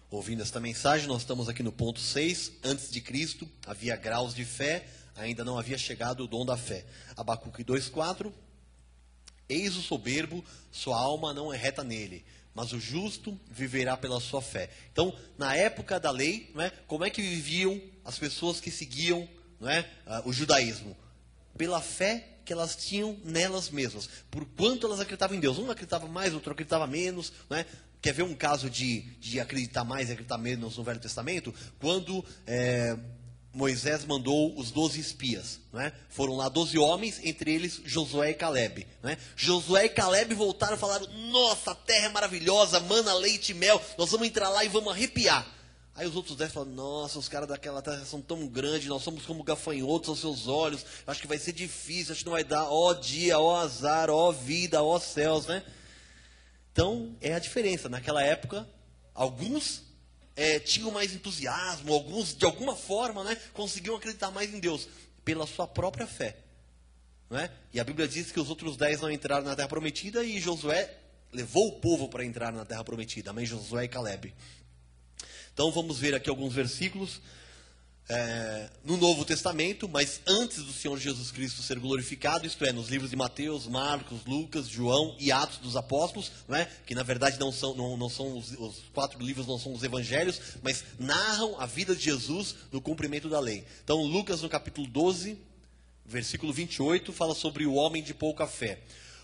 ouvindo esta mensagem. Nós estamos aqui no ponto 6. Antes de Cristo havia graus de fé, ainda não havia chegado o dom da fé. Abacuque 2,4. Eis o soberbo, sua alma não é reta nele, mas o justo viverá pela sua fé. Então, na época da lei, não é, como é que viviam as pessoas que seguiam, não é, o judaísmo? Pela fé que elas tinham nelas mesmas, por quanto elas acreditavam em Deus. Um acreditava mais, outro acreditava menos, né? Quer ver um caso de acreditar mais e acreditar menos no Velho Testamento? Quando Moisés mandou os 12 espias, né? Foram lá 12 homens, entre eles Josué e Caleb, né? Josué e Caleb voltaram e falaram: nossa, a terra é maravilhosa, mana, leite e mel, nós vamos entrar lá e vamos arrepiar. Aí os outros 10 falaram: nossa, os caras daquela terra são tão grandes, nós somos como gafanhotos aos seus olhos, acho que vai ser difícil, acho que não vai dar, ó dia, ó azar, ó vida, ó céus, né? Então, é a diferença. Naquela época, alguns tinham mais entusiasmo, alguns, de alguma forma, né, conseguiam acreditar mais em Deus, pela sua própria fé. Né? E a Bíblia diz que os outros 10 não entraram na Terra Prometida e Josué levou o povo para entrar na Terra Prometida. Amém? Josué e Caleb. Então vamos ver aqui alguns versículos no Novo Testamento, mas antes do Senhor Jesus Cristo ser glorificado, isto é, nos livros de Mateus, Marcos, Lucas, João e Atos dos Apóstolos, não é? Que na verdade não são os 4 livros, não são os evangelhos, mas narram a vida de Jesus no cumprimento da lei. Então Lucas no capítulo 12, versículo 28, fala sobre o homem de pouca fé.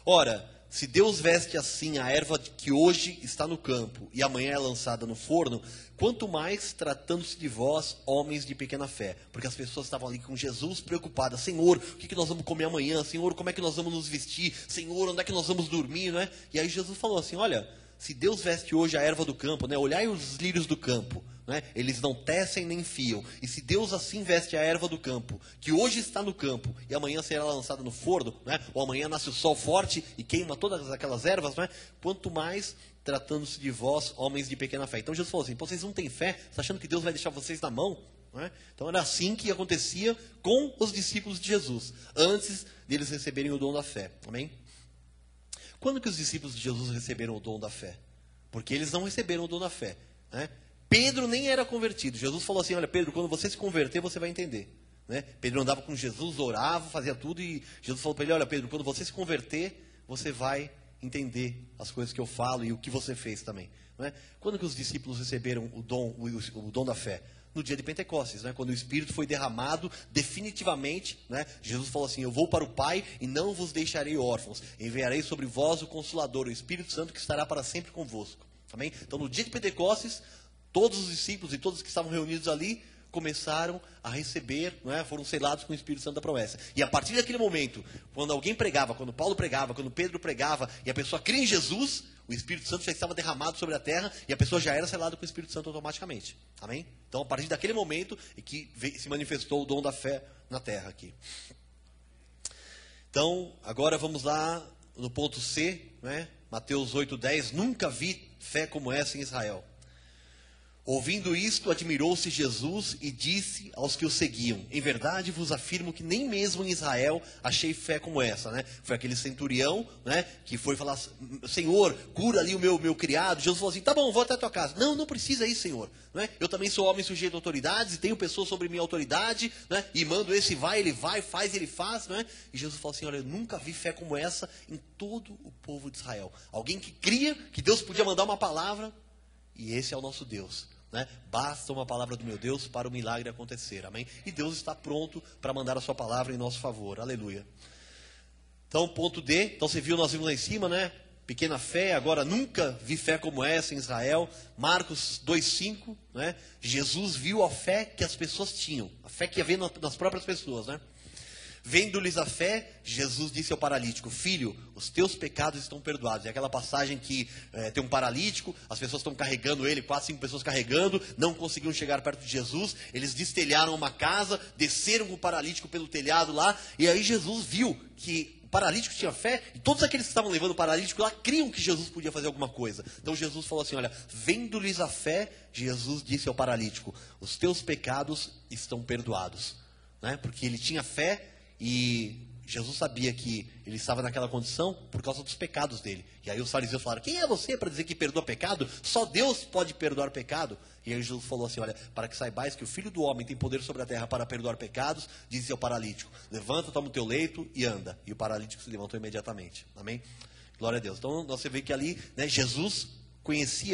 Ora, se Deus veste assim a erva que hoje está no campo e amanhã é lançada no forno, quanto mais tratando-se de vós, homens de pequena fé. Porque as pessoas estavam ali com Jesus preocupadas. Senhor, o que nós vamos comer amanhã? Senhor, como é que nós vamos nos vestir? Senhor, onde é que nós vamos dormir? Né? E aí Jesus falou assim: olha, se Deus veste hoje a erva do campo, né? Olhai os lírios do campo. Né? Eles não tecem nem fiam. E se Deus assim veste a erva do campo, que hoje está no campo e amanhã será lançada no forno, né? Ou amanhã nasce o sol forte e queima todas aquelas ervas, né? Quanto mais tratando-se de vós, homens de pequena fé. Então Jesus falou assim: vocês não têm fé? Você está achando que Deus vai deixar vocês na mão? Né? Então era assim que acontecia com os discípulos de Jesus, antes deles receberem o dom da fé. Amém? Quando que os discípulos de Jesus receberam o dom da fé? Porque eles não receberam o dom da fé, né? Pedro nem era convertido. Jesus falou assim: olha, Pedro, quando você se converter, você vai entender. Né? Pedro andava com Jesus, orava, fazia tudo, e Jesus falou para ele: olha, Pedro, quando você se converter, você vai entender as coisas que eu falo e o que você fez também. Né? Quando que os discípulos receberam o dom da fé? No dia de Pentecostes, né? Quando o Espírito foi derramado definitivamente, né? Jesus falou assim: eu vou para o Pai e não vos deixarei órfãos, enviarei sobre vós o Consolador, o Espírito Santo, que estará para sempre convosco. Amém? Então no dia de Pentecostes, todos os discípulos e todos que estavam reunidos ali começaram a receber, não é? Foram selados com o Espírito Santo da promessa. E a partir daquele momento, quando alguém pregava, quando Paulo pregava, quando Pedro pregava, e a pessoa cria em Jesus, o Espírito Santo já estava derramado sobre a terra, e a pessoa já era selada com o Espírito Santo automaticamente. Amém? Então, a partir daquele momento, é que se manifestou o dom da fé na terra aqui. Então, agora vamos lá no ponto C, né? Mateus 8:10, nunca vi fé como essa em Israel. Ouvindo isto, admirou-se Jesus e disse aos que o seguiam, em verdade vos afirmo que nem mesmo em Israel achei fé como essa, né? Foi aquele centurião, né, que foi falar, Senhor, cura ali o meu criado. Jesus falou assim, tá bom, vou até a tua casa. Não, não precisa ir, Senhor. Né? Eu também sou homem sujeito a autoridades, e tenho pessoas sobre minha autoridade, né? E mando esse vai, ele vai, faz, ele faz. Né? E Jesus falou assim, olha, eu nunca vi fé como essa em todo o povo de Israel. Alguém que cria que Deus podia mandar uma palavra, e esse é o nosso Deus. Né? Basta uma palavra do meu Deus para o milagre acontecer, amém? E Deus está pronto para mandar a sua palavra em nosso favor, aleluia. Então, ponto D, então você viu, nós vimos lá em cima, né? Pequena fé, agora nunca vi fé como essa em Israel. Marcos 2:5, né? Jesus viu a fé que as pessoas tinham, a fé que havia nas próprias pessoas, né? Vendo-lhes a fé, Jesus disse ao paralítico, filho, os teus pecados estão perdoados. É aquela passagem que tem um paralítico, as pessoas estão carregando ele, 4, 5 pessoas carregando, não conseguiram chegar perto de Jesus, eles destelharam uma casa, desceram com o paralítico pelo telhado lá, e aí Jesus viu que o paralítico tinha fé, e todos aqueles que estavam levando o paralítico lá, criam que Jesus podia fazer alguma coisa. Então Jesus falou assim, olha, vendo-lhes a fé, Jesus disse ao paralítico, os teus pecados estão perdoados. Né? Porque ele tinha fé, e Jesus sabia que ele estava naquela condição por causa dos pecados dele. E aí os fariseus falaram, quem é você para dizer que perdoa pecado? Só Deus pode perdoar pecado. E aí Jesus falou assim, olha, para que saibais que o Filho do Homem tem poder sobre a terra para perdoar pecados, disse ao paralítico, levanta, toma o teu leito e anda. E o paralítico se levantou imediatamente. Amém? Glória a Deus. Então você vê que ali, né, Jesus conhece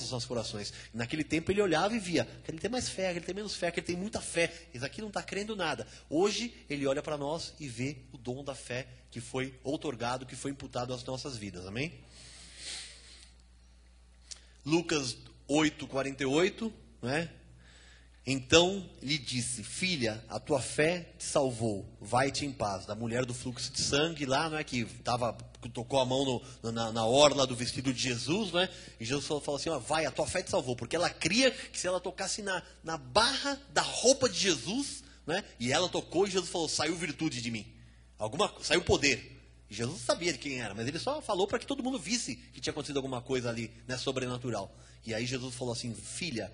os nossos corações. E naquele tempo ele olhava e via, aquele tem mais fé, aquele tem menos fé, aquele tem muita fé, esse aqui não está crendo nada. Hoje ele olha para nós e vê o dom da fé que foi outorgado, que foi imputado às nossas vidas. Amém? Lucas 8:48, né? Então lhe disse, filha, a tua fé te salvou, vai-te em paz. Da mulher do fluxo de sangue lá, não é, que tocou a mão na orla do vestido de Jesus, né? E Jesus falou assim, ó, vai, a tua fé te salvou, porque ela cria que se ela tocasse na barra da roupa de Jesus, né? E ela tocou e Jesus falou, saiu virtude de mim, saiu poder. E Jesus sabia de quem era, mas ele só falou para que todo mundo visse que tinha acontecido alguma coisa ali, né, sobrenatural. E aí Jesus falou assim, filha,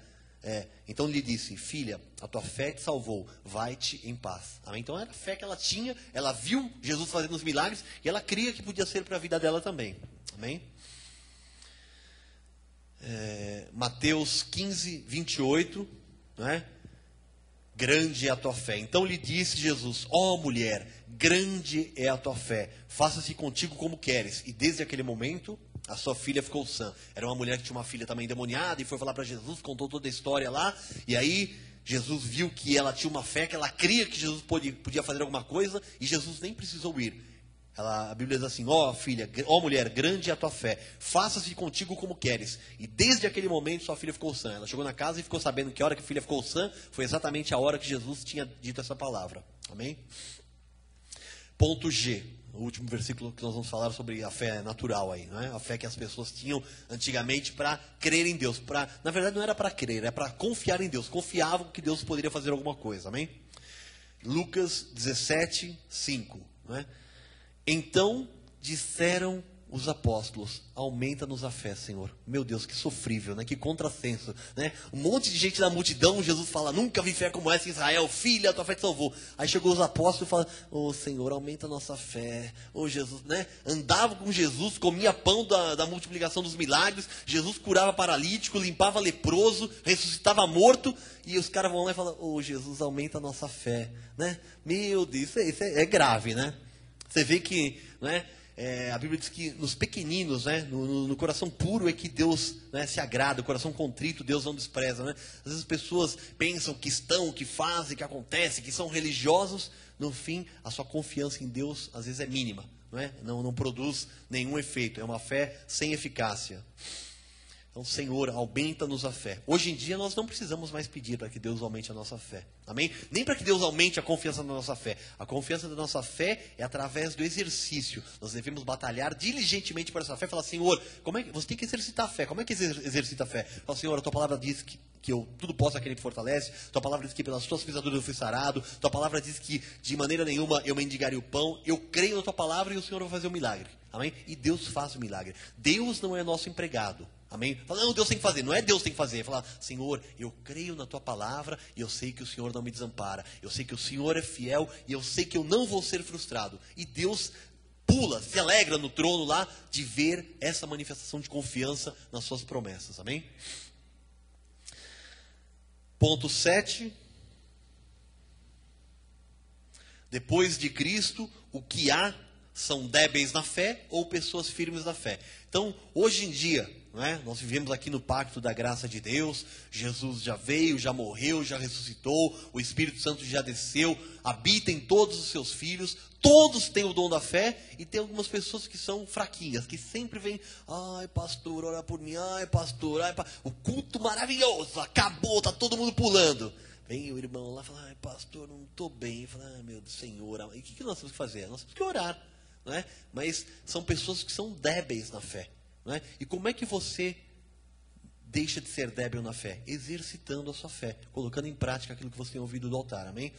então lhe disse, filha, a tua fé te salvou, vai-te em paz. Amém? Então era a fé que ela tinha, ela viu Jesus fazendo os milagres, e ela cria que podia ser para a vida dela também. Amém? Mateus 15:28, né? Grande é a tua fé. Então lhe disse Jesus, ó mulher, grande é a tua fé, faça-se contigo como queres. E desde aquele momento, a sua filha ficou sã. Era uma mulher que tinha uma filha também endemoniada, e foi falar para Jesus, contou toda a história lá, e aí Jesus viu que ela tinha uma fé, que ela cria que Jesus podia fazer alguma coisa, e Jesus nem precisou ir. A Bíblia diz assim, ó filha, ó mulher, grande é a tua fé, faça-se contigo como queres. E desde aquele momento sua filha ficou sã. Ela chegou na casa e ficou sabendo que a hora que a filha ficou sã, foi exatamente a hora que Jesus tinha dito essa palavra. Amém? Ponto G, o último versículo que nós vamos falar sobre a fé natural aí, não é? A fé que as pessoas tinham antigamente para crer em Deus. Na verdade não era para crer, era para confiar em Deus. Confiavam que Deus poderia fazer alguma coisa, amém? Lucas 17:5, não é? Então disseram os apóstolos, aumenta-nos a fé, Senhor. Meu Deus, que sofrível, né? Que contrassenso, né? Um monte de gente na multidão, Jesus fala, nunca vi fé como essa em Israel, filha, a tua fé te salvou. Aí chegou os apóstolos e falaram, ô Senhor, aumenta a nossa fé. Ô Jesus, né? Andava com Jesus, comia pão da multiplicação dos milagres, Jesus curava paralítico, limpava leproso, ressuscitava morto, e os caras vão lá e falam, ô Jesus, aumenta a nossa fé, né? Meu Deus, isso é grave, né? Você vê que, né? A Bíblia diz que nos pequeninos, né, no coração puro é que Deus, né, se agrada, o coração contrito Deus não despreza. Né? Às vezes as pessoas pensam que estão, que fazem, que acontece, que são religiosos, no fim a sua confiança em Deus às vezes é mínima, não produz nenhum efeito, é uma fé sem eficácia. Então, Senhor, aumenta-nos a fé. Hoje em dia, nós não precisamos mais pedir para que Deus aumente a nossa fé. Amém? Nem para que Deus aumente a confiança na nossa fé. A confiança da nossa fé é através do exercício. Nós devemos batalhar diligentemente por essa fé. Falar, Senhor, como é que você tem que exercitar a fé? Como é que exercita a fé? Fala, Senhor, a tua palavra diz que eu tudo posso aquele que fortalece. Tua palavra diz que pelas tuas pisaduras eu fui sarado. Tua palavra diz que de maneira nenhuma eu mendigarei o pão. Eu creio na tua palavra e o Senhor vai fazer um milagre. Amém? E Deus faz o milagre. Deus não é nosso empregado. Amém? Fala, não, Deus tem que fazer. Não é Deus tem que fazer. Fala, Senhor, eu creio na tua palavra e eu sei que o Senhor não me desampara. Eu sei que o Senhor é fiel e eu sei que eu não vou ser frustrado. E Deus pula, se alegra no trono lá de ver essa manifestação de confiança nas suas promessas. Amém? Ponto 7. Depois de Cristo, o que há são débeis na fé ou pessoas firmes na fé. Então, hoje em dia, não é? Nós vivemos aqui no pacto da graça de Deus. Jesus já veio, já morreu, já ressuscitou. O Espírito Santo já desceu, habita em todos os seus filhos. Todos têm o dom da fé e tem algumas pessoas que são fraquinhas, que sempre vêm, ai pastor, ora por mim, ai pastor, o culto maravilhoso, acabou, está todo mundo pulando. Vem o irmão lá e fala, ai pastor, não estou bem. Fala, ai meu Senhor, e o que nós temos que fazer? Nós temos que orar. Não é? Mas são pessoas que são débeis na fé. Não é? E como é que você deixa de ser débil na fé? Exercitando a sua fé, colocando em prática aquilo que você tem ouvido do altar. Amém?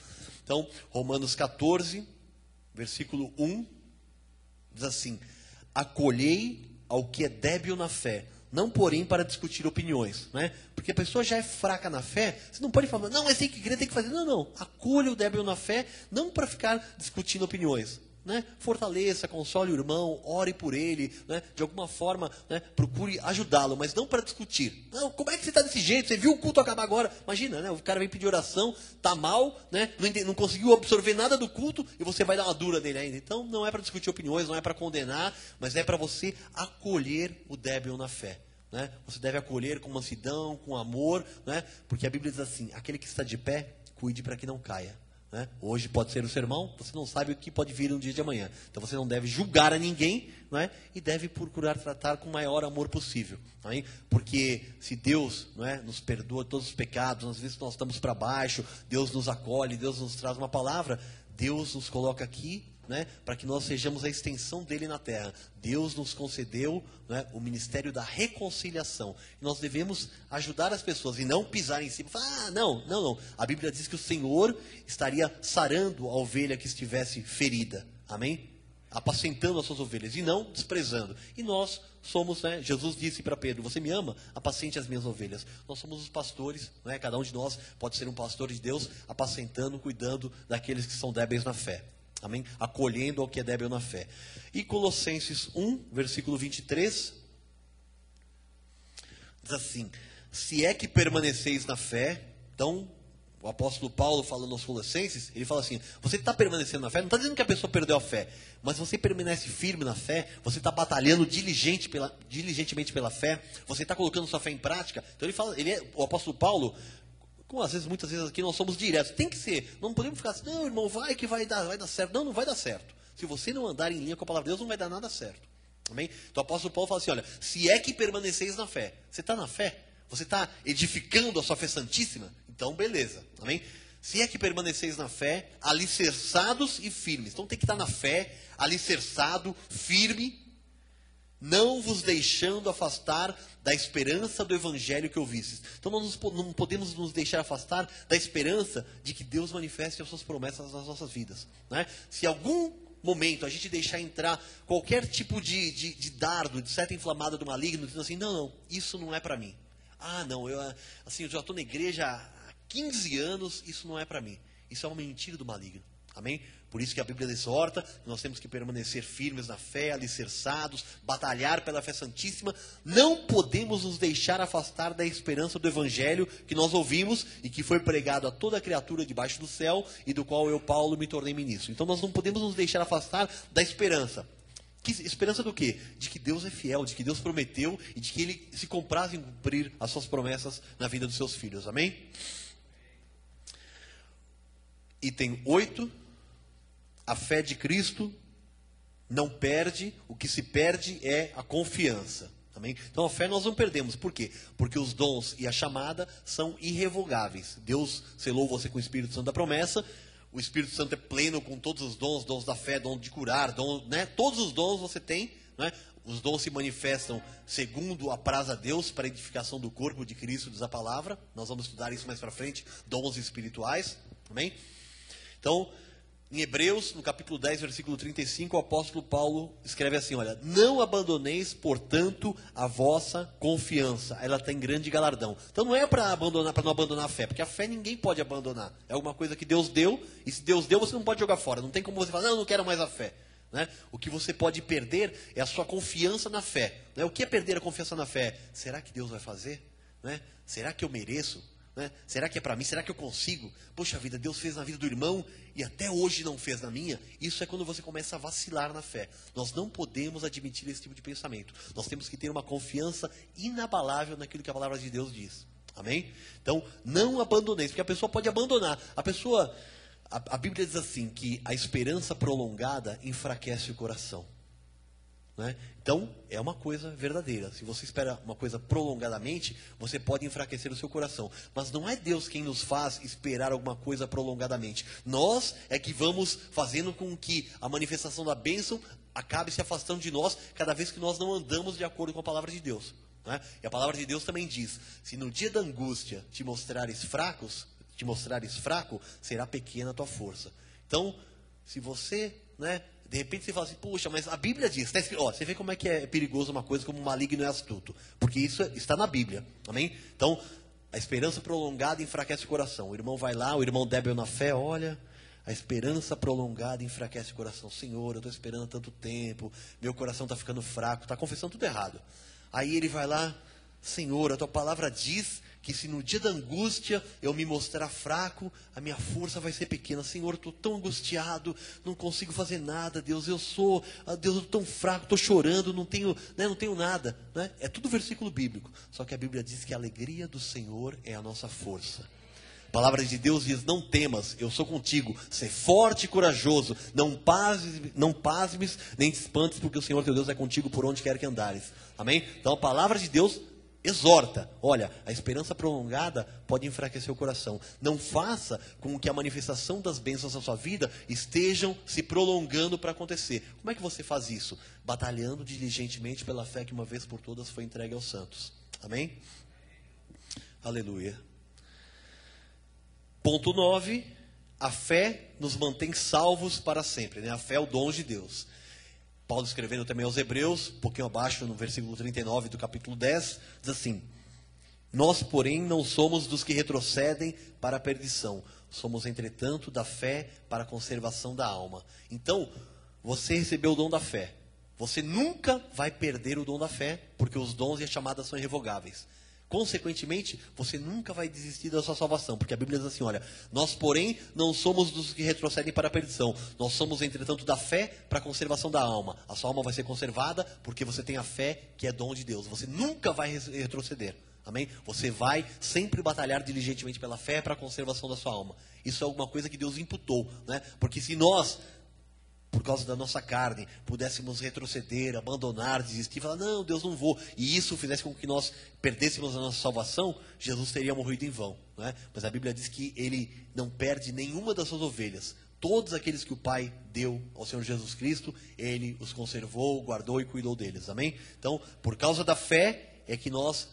Então, Romanos 14, versículo 1, diz assim, acolhei ao que é débil na fé, não porém para discutir opiniões, né? Porque a pessoa já é fraca na fé, você não pode falar, não, mas tem que crer, tem que fazer. Não, não, acolha o débil na fé, não para ficar discutindo opiniões. Né? Fortaleça, console o irmão, ore por ele, né? De alguma forma, né? Procure ajudá-lo, mas não para discutir. Não, como é que você está desse jeito? Você viu o culto acabar agora? Imagina, né? O cara vem pedir oração, está mal, né? Não conseguiu absorver nada do culto e você vai dar uma dura nele ainda. Então não é para discutir opiniões, não é para condenar, mas é para você acolher o débil na fé. Né? Você deve acolher com mansidão, com amor, né? Porque a Bíblia diz assim, aquele que está de pé, cuide para que não caia. Né? Hoje pode ser o sermão, você não sabe o que pode vir no dia de amanhã. Então você não deve julgar a ninguém, não é? E deve procurar tratar com o maior amor possível. Não é? Porque se Deus, não é, nos perdoa todos os pecados, às vezes nós estamos para baixo, Deus nos acolhe, Deus nos traz uma palavra, Deus nos coloca aqui, né, para que nós sejamos a extensão dele na terra. Deus nos concedeu, né, o ministério da reconciliação. E nós devemos ajudar as pessoas e não pisar em cima. Falar, não. A Bíblia diz que o Senhor estaria sarando a ovelha que estivesse ferida. Amém? Apacentando as suas ovelhas e não desprezando. E nós somos, né, Jesus disse para Pedro, você me ama? Apacente as minhas ovelhas. Nós somos os pastores, né, cada um de nós pode ser um pastor de Deus, apacentando, cuidando daqueles que são débeis na fé. Amém? Acolhendo ao que é débil na fé. E Colossenses 1, versículo 23, diz assim, se é que permaneceis na fé, então, o apóstolo Paulo falando aos Colossenses, ele fala assim, você está permanecendo na fé, não está dizendo que a pessoa perdeu a fé, mas você permanece firme na fé, você está batalhando diligentemente pela fé, você está colocando sua fé em prática. Então ele fala, o apóstolo Paulo, como muitas vezes aqui nós somos diretos, tem que ser, não podemos ficar assim, não irmão, vai que vai dar certo, não vai dar certo, se você não andar em linha com a palavra de Deus, não vai dar nada certo, amém? Então o apóstolo Paulo fala assim, olha, se é que permaneceis na fé, você está na fé? Você está edificando a sua fé santíssima? Então beleza, amém? Se é que permaneceis na fé, alicerçados e firmes, então tem que estar na fé, alicerçado, firme, não vos deixando afastar da esperança do evangelho que ouvistes. Então nós não podemos nos deixar afastar da esperança de que Deus manifeste as suas promessas nas nossas vidas. Né? Se algum momento a gente deixar entrar qualquer tipo de dardo, de seta inflamada do maligno, dizendo assim, não, isso não é para mim. Ah, não, eu já estou na igreja há 15 anos, isso não é para mim. Isso é uma mentira do maligno. Amém? Por isso que a Bíblia exorta, nós temos que permanecer firmes na fé, alicerçados, batalhar pela fé santíssima. Não podemos nos deixar afastar da esperança do Evangelho que nós ouvimos e que foi pregado a toda criatura debaixo do céu e do qual eu, Paulo, me tornei ministro. Então nós não podemos nos deixar afastar da esperança. Esperança do quê? De que Deus é fiel, de que Deus prometeu e de que Ele se compraz em cumprir as suas promessas na vida dos seus filhos. Amém? Item 8. A fé de Cristo não perde, o que se perde é a confiança. Amém? Então a fé nós não perdemos. Por quê? Porque os dons e a chamada são irrevogáveis. Deus selou você com o Espírito Santo da promessa. O Espírito Santo é pleno com todos os dons, dons da fé, dom de curar, dom, né? Todos os dons você tem, né? Os dons se manifestam segundo a praza a Deus para a edificação do corpo de Cristo, diz a palavra. Nós vamos estudar isso mais para frente, dons espirituais. Amém? Então, em Hebreus, no capítulo 10, versículo 35, o apóstolo Paulo escreve assim, olha, não abandoneis, portanto, a vossa confiança. Ela tem grande galardão. Então não é para abandonar, para não abandonar a fé, porque a fé ninguém pode abandonar. É alguma coisa que Deus deu, e se Deus deu, você não pode jogar fora. Não tem como você falar, não, eu não quero mais a fé. Né? O que você pode perder é a sua confiança na fé. Né? O que é perder a confiança na fé? Será que Deus vai fazer? Né? Será que eu mereço? Né? Será que é para mim? Será que eu consigo? Poxa vida, Deus fez na vida do irmão e até hoje não fez na minha. Isso é quando você começa a vacilar na fé. Nós não podemos admitir esse tipo de pensamento. Nós temos que ter uma confiança inabalável naquilo que a palavra de Deus diz. Amém? Então, não abandoneis, porque a pessoa pode abandonar. A Bíblia diz assim, que a esperança prolongada enfraquece o coração. Né? Então, é uma coisa verdadeira. Se você espera uma coisa prolongadamente, você pode enfraquecer o seu coração. Mas não é Deus quem nos faz esperar alguma coisa prolongadamente. Nós é que vamos fazendo com que a manifestação da bênção acabe se afastando de nós cada vez que nós não andamos de acordo com a palavra de Deus. Né? E a palavra de Deus também diz, se no dia da angústia te mostrares fraco, será pequena a tua força. Então, se você... Né, de repente você fala assim, puxa, mas a Bíblia diz, tá escrito, ó, você vê como é que é perigoso uma coisa como maligno e astuto, porque isso está na Bíblia, amém? Então, a esperança prolongada enfraquece o coração. O irmão vai lá, o irmão débil na fé, olha, a esperança prolongada enfraquece o coração. Senhor, eu estou esperando há tanto tempo, meu coração está ficando fraco, está confessando tudo errado. Aí ele vai lá, Senhor, a tua palavra diz que se no dia da angústia eu me mostrar fraco, a minha força vai ser pequena. Senhor, estou tão angustiado, não consigo fazer nada, Deus, eu estou tão fraco, estou chorando, não tenho nada. Né? É tudo versículo bíblico. Só que a Bíblia diz que a alegria do Senhor é a nossa força. A palavra de Deus diz, não temas, eu sou contigo, ser forte e corajoso, não pasmes, nem te espantes, porque o Senhor teu Deus é contigo por onde quer que andares. Amém? Então a palavra de Deus exorta, olha, a esperança prolongada pode enfraquecer o coração. Não faça com que a manifestação das bênçãos na sua vida estejam se prolongando para acontecer. Como é que você faz isso? Batalhando diligentemente pela fé que uma vez por todas foi entregue aos santos. Amém? Aleluia. Ponto 9, a fé nos mantém salvos para sempre. Né? A fé é o dom de Deus. Paulo escrevendo também aos Hebreus, um pouquinho abaixo, no versículo 39 do capítulo 10, diz assim, nós, porém, não somos dos que retrocedem para a perdição, somos, entretanto, da fé para a conservação da alma. Então, você recebeu o dom da fé. Você nunca vai perder o dom da fé, porque os dons e as chamadas são irrevogáveis. Consequentemente, você nunca vai desistir da sua salvação, porque a Bíblia diz assim, olha, nós, porém, não somos dos que retrocedem para a perdição, nós somos, entretanto, da fé para a conservação da alma. A sua alma vai ser conservada porque você tem a fé que é dom de Deus. Você nunca vai retroceder, amém? Você vai sempre batalhar diligentemente pela fé para a conservação da sua alma. Isso é alguma coisa que Deus imputou, né? Porque se nós, por causa da nossa carne, pudéssemos retroceder, abandonar, desistir, falar, não, Deus, não vou, e isso fizesse com que nós perdêssemos a nossa salvação, Jesus teria morrido em vão. Né? Mas a Bíblia diz que ele não perde nenhuma das suas ovelhas. Todos aqueles que o Pai deu ao Senhor Jesus Cristo, ele os conservou, guardou e cuidou deles. Amém? Então, por causa da fé, é que nós